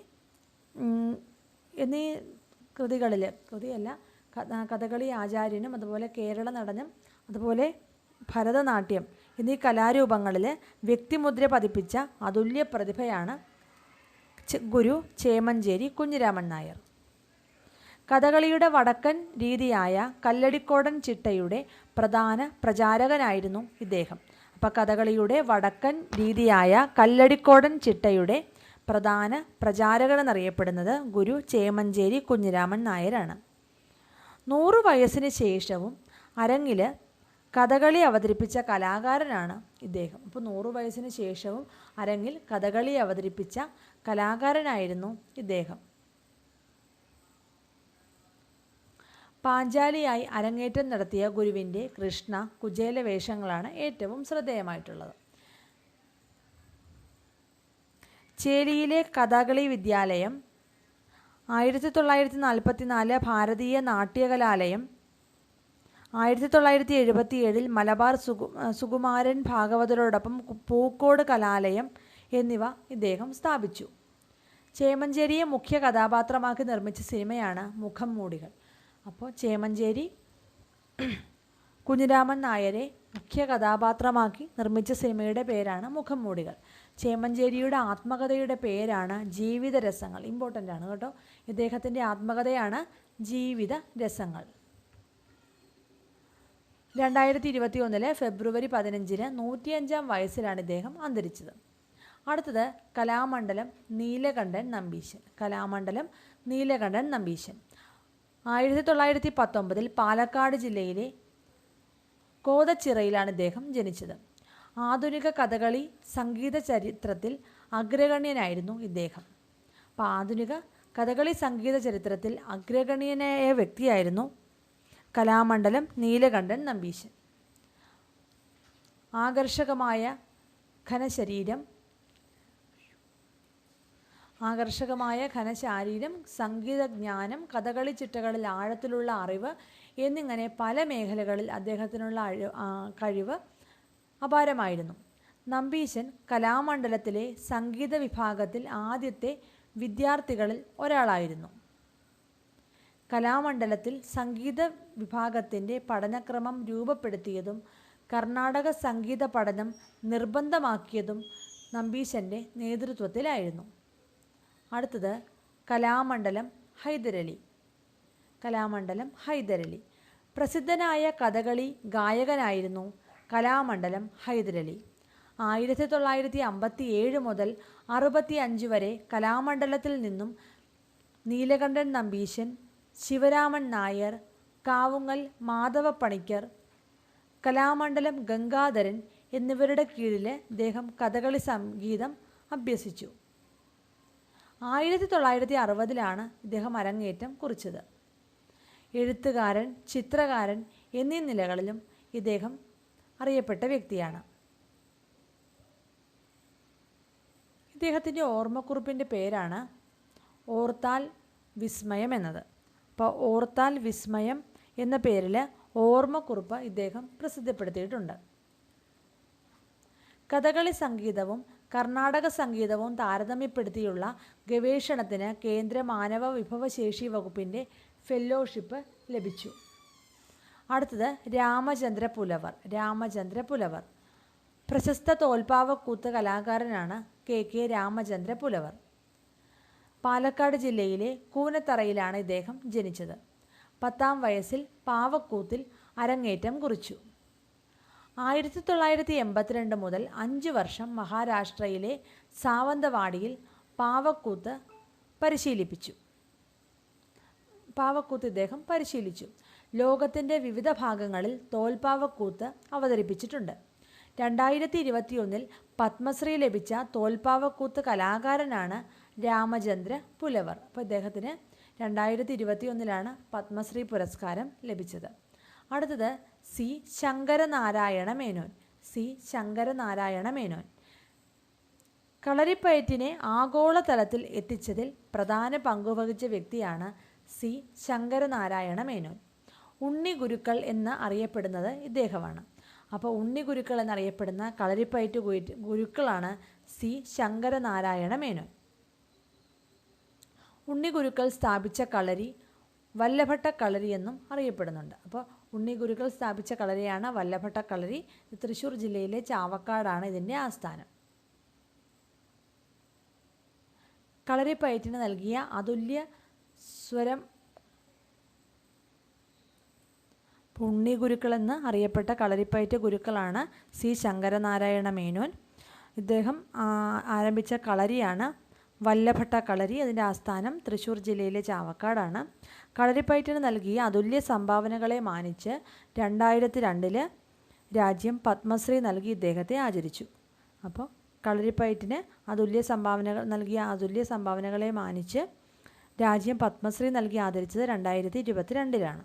കഥകളി ആചാര്യനും അതുപോലെ കേരള നടനം, അതുപോലെ ഭരതനാട്യം എന്നീ കലാരൂപങ്ങളിൽ വ്യക്തിമുദ്ര പതിപ്പിച്ച അതുല്യ പ്രതിഭയാണ് ഗുരു ചേമഞ്ചേരി കുഞ്ഞിരാമൻ നായർ. കഥകളിയുടെ വടക്കൻ രീതിയായ കല്ലടിക്കോടൻ ചിട്ടയുടെ പ്രധാന പ്രചാരകനായിരുന്നു ഇദ്ദേഹം. അപ്പോൾ കഥകളിയുടെ വടക്കൻ രീതിയായ കല്ലടിക്കോടൻ ചിട്ടയുടെ പ്രധാന പ്രചാരകൻ എന്നറിയപ്പെടുന്നത് ഗുരു ചേമഞ്ചേരി കുഞ്ഞിരാമൻ നായരാണ്. 100 വയസ്സിന് ശേഷവും അരങ്ങിൽ കഥകളി അവതരിപ്പിച്ച കലാകാരനാണ് ഇദ്ദേഹം. അപ്പോൾ 100 വയസ്സിന് ശേഷവും അരങ്ങിൽ കഥകളി അവതരിപ്പിച്ച കലാകാരനായിരുന്നു ഇദ്ദേഹം. പാഞ്ചാലിയായി അരങ്ങേറ്റം നടത്തിയ ഗുരുവിൻ്റെ കൃഷ്ണ, കുചേല വേഷങ്ങളാണ് ഏറ്റവും ശ്രദ്ധേയമായിട്ടുള്ളത്. ചേലിയിലെ കഥകളി വിദ്യാലയം, 1944 ഭാരതീയ നാട്യകലാലയം, 1977 മലബാർ സുകുമാരൻ ഭാഗവതരോടൊപ്പം പൂക്കോട് കലാലയം എന്നിവ ഇദ്ദേഹം സ്ഥാപിച്ചു. ചേമഞ്ചേരിയെ മുഖ്യ കഥാപാത്രമാക്കി നിർമ്മിച്ച സിനിമയാണ് മുഖം മൂടികൾ. അപ്പോൾ ചേമഞ്ചേരി കുഞ്ഞിരാമൻ നായരെ മുഖ്യ കഥാപാത്രമാക്കി നിർമ്മിച്ച സിനിമയുടെ പേരാണ് മുഖം മൂടികൾ. ചേമഞ്ചേരിയുടെ ആത്മകഥയുടെ പേരാണ് ജീവിതരസങ്ങൾ. ഇമ്പോർട്ടൻ്റ് ആണ് കേട്ടോ. ഇദ്ദേഹത്തിൻ്റെ ആത്മകഥയാണ് ജീവിതരസങ്ങൾ. 2021 ഫെബ്രുവരി 15 105-ാം വയസ്സിലാണ് ഇദ്ദേഹം അന്തരിച്ചത്. അടുത്തത് കലാമണ്ഡലം നീലകണ്ഠൻ നമ്പീശൻ. കലാമണ്ഡലം നീലകണ്ഠൻ നമ്പീശൻ 1919 പാലക്കാട് ജില്ലയിലെ കോതച്ചിറയിലാണ് ഇദ്ദേഹം ജനിച്ചത്. ആധുനിക കഥകളി സംഗീത ചരിത്രത്തിൽ അഗ്രഗണ്യനായിരുന്നു ഇദ്ദേഹം. അപ്പോൾ ആധുനിക കഥകളി സംഗീത ചരിത്രത്തിൽ അഗ്രഗണ്യനായ വ്യക്തിയായിരുന്നു കലാമണ്ഡലം നീലകണ്ഠൻ നമ്പീശൻ. ആകർഷകമായ ഘനശാരീരം, സംഗീതജ്ഞാനം, കഥകളി ചിട്ടകളിൽ ആഴത്തിലുള്ള അറിവ് എന്നിങ്ങനെ പല മേഖലകളിൽ അദ്ദേഹത്തിനുള്ള കഴിവ് അപാരമായിരുന്നു. നമ്പീശൻ കലാമണ്ഡലത്തിലെ സംഗീത വിഭാഗത്തിൽ ആദ്യത്തെ വിദ്യാർത്ഥികളിൽ ഒരാളായിരുന്നു. കലാമണ്ഡലത്തിൽ സംഗീത വിഭാഗത്തിൻ്റെ പഠനക്രമം രൂപപ്പെടുത്തിയതും കർണാടക സംഗീത പഠനം നിർബന്ധമാക്കിയതും നമ്പീശൻ്റെ നേതൃത്വത്തിലായിരുന്നു. അടുത്തത് കലാമണ്ഡലം ഹൈദരലി. പ്രസിദ്ധനായ കഥകളി ഗായകനായിരുന്നു കലാമണ്ഡലം ഹൈദരലി. 1957 മുതൽ 65 വരെ കലാമണ്ഡലത്തിൽ നിന്നും നീലകണ്ഠൻ നമ്പീശൻ, ശിവരാമൻ നായർ, കാവുങ്ങൽ മാധവ പണിക്കർ, കലാമണ്ഡലം ഗംഗാധരൻ എന്നിവരുടെ കീഴിൽ ഇദ്ദേഹം കഥകളി സംഗീതം അഭ്യസിച്ചു. 1960 ഇദ്ദേഹം അരങ്ങേറ്റം കുറിച്ചത്. എഴുത്തുകാരൻ, ചിത്രകാരൻ എന്നീ നിലകളിലും ഇദ്ദേഹം അറിയപ്പെട്ട വ്യക്തിയാണ്. ഇദ്ദേഹത്തിൻ്റെ ഓർമ്മക്കുറിപ്പിൻ്റെ പേരാണ് ഓർത്താൽ വിസ്മയം എന്നത്. അപ്പോൾ ഓർത്താൽ വിസ്മയം എന്ന പേരിൽ ഓർമ്മക്കുറിപ്പ് ഇദ്ദേഹം പ്രസിദ്ധപ്പെടുത്തിയിട്ടുണ്ട്. കഥകളി സംഗീതവും കർണാടക സംഗീതവും താരതമ്യപ്പെടുത്തിയുള്ള ഗവേഷണത്തിന് കേന്ദ്ര മാനവ വിഭവശേഷി വകുപ്പിൻ്റെ ഫെല്ലോഷിപ്പ് ലഭിച്ചു. അടുത്തത് രാമചന്ദ്ര പുലവർ. പ്രശസ്ത തോൽപ്പാവക്കൂത്ത് കലാകാരനാണ് കെ രാമചന്ദ്ര പുലവർ. പാലക്കാട് ജില്ലയിലെ കൂനത്തറയിലാണ് ഇദ്ദേഹം ജനിച്ചത്. 10-ാം വയസ്സിൽ പാവക്കൂത്തിൽ അരങ്ങേറ്റം കുറിച്ചു. 1982 മുതൽ 5 വർഷം മഹാരാഷ്ട്രയിലെ സാവന്തവാടിയിൽ പാവക്കൂത്ത് ഇദ്ദേഹം പരിശീലിച്ചു. ലോകത്തിൻ്റെ വിവിധ ഭാഗങ്ങളിൽ തോൽപ്പാവക്കൂത്ത് അവതരിപ്പിച്ചിട്ടുണ്ട്. 2021 പത്മശ്രീ ലഭിച്ച തോൽപ്പാവക്കൂത്ത് കലാകാരനാണ് രാമചന്ദ്ര പുലവർ. അപ്പോൾ ഇദ്ദേഹത്തിന് 2021 പത്മശ്രീ പുരസ്കാരം ലഭിച്ചത്. അടുത്തത് സി ശങ്കരനാരായണ മേനോൻ. കളരിപ്പയറ്റിനെ ആഗോളതലത്തിൽ എത്തിച്ചതിൽ പ്രധാന പങ്കുവഹിച്ച വ്യക്തിയാണ് സി ശങ്കരനാരായണ മേനോൻ. ഉണ്ണിഗുരുക്കൾ എന്ന് അറിയപ്പെടുന്നത് ഇദ്ദേഹമാണ്. അപ്പോൾ ഉണ്ണിഗുരുക്കൾ എന്നറിയപ്പെടുന്ന കളരിപ്പയറ്റ് ഗുരുക്കളാണ് സി ശങ്കരനാരായണ മേനോൻ. ഉണ്ണിഗുരുക്കൾ സ്ഥാപിച്ച കളരി വല്ലഭട്ട കളരി എന്നും അറിയപ്പെടുന്നുണ്ട്. അപ്പോൾ ഉണ്ണിഗുരുക്കൾ സ്ഥാപിച്ച കളരിയാണ് വല്ലഭട്ട കളരി. തൃശ്ശൂർ ജില്ലയിലെ ചാവക്കാടാണ് ഇതിൻ്റെ ആസ്ഥാനം. കളരിപ്പയറ്റിന് നൽകിയ അതുല്യ സ്വരം പുണ്യ ഗുരുക്കളെന്ന് അറിയപ്പെട്ട കളരിപ്പയറ്റ് ഗുരുക്കളാണ് സി ശങ്കരനാരായണ മേനോൻ. ഇദ്ദേഹം ആരംഭിച്ച കളരിയാണ് വല്ലഭട്ട കളരി. അതിൻ്റെ ആസ്ഥാനം തൃശ്ശൂർ ജില്ലയിലെ ചാവക്കാടാണ്. കളരിപ്പയറ്റിന് നൽകിയ അതുല്യ സംഭാവനകളെ മാനിച്ച് 2002 രാജ്യം പത്മശ്രീ നൽകി ഇദ്ദേഹത്തെ ആദരിച്ചു. അപ്പോൾ കളരിപ്പയറ്റിന് നൽകിയ അതുല്യ സംഭാവനകളെ മാനിച്ച് രാജ്യം പത്മശ്രീ നൽകി ആദരിച്ചത് 2022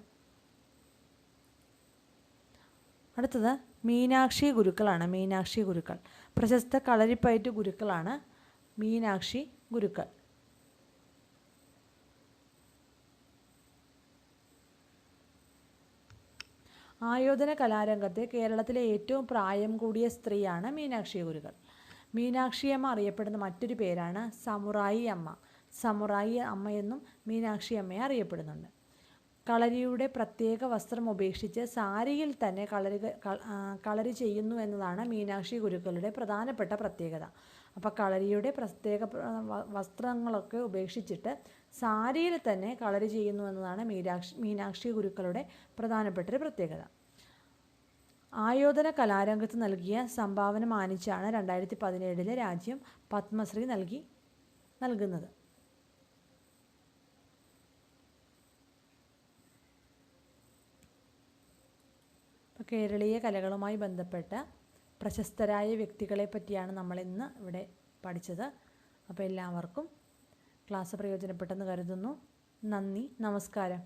അടുത്തത് മീനാക്ഷി ഗുരുക്കളാണ്. മീനാക്ഷി ഗുരുക്കൾ പ്രശസ്ത കളരിപ്പയറ്റ് ഗുരുക്കളാണ് മീനാക്ഷി ഗുരുക്കൾ. ആയോധന കലാരംഗത്തെ കേരളത്തിലെ ഏറ്റവും പ്രായം കൂടിയ സ്ത്രീയാണ് മീനാക്ഷി ഗുരുക്കൾ. മീനാക്ഷിയമ്മ അറിയപ്പെടുന്ന മറ്റൊരു പേരാണ് സമുറായി അമ്മ. സമുറായി അമ്മയെന്നും മീനാക്ഷി അമ്മയെ അറിയപ്പെടുന്നുണ്ട്. കളരിയുടെ പ്രത്യേക വസ്ത്രം ഉപേക്ഷിച്ച് സാരിയിൽ തന്നെ കളരി ചെയ്യുന്നു എന്നതാണ് മീനാക്ഷി ഗുരുക്കളുടെ പ്രധാനപ്പെട്ട പ്രത്യേകത. അപ്പോൾ കളരിയുടെ പ്രത്യേക വസ്ത്രങ്ങളൊക്കെ ഉപേക്ഷിച്ചിട്ട് സാരിയിൽ തന്നെ കളരി ചെയ്യുന്നു എന്നതാണ് മീനാക്ഷി ഗുരുക്കളുടെ പ്രധാനപ്പെട്ടൊരു പ്രത്യേകത. ആയോധന കലാരംഗത്ത് നൽകിയ സംഭാവന മാനിച്ചാണ് 2017 രാജ്യം പത്മശ്രീ നൽകുന്നത്. കേരളീയ കലകളുമായി ബന്ധപ്പെട്ട പ്രശസ്തരായ വ്യക്തികളെ പറ്റിയാണ് നമ്മളിന്ന് ഇവിടെ പഠിച്ചത്. അപ്പോൾ എല്ലാവർക്കും ക്ലാസ് പ്രയോജനപ്പെട്ടെന്ന് കരുതുന്നു. നന്ദി, നമസ്കാരം.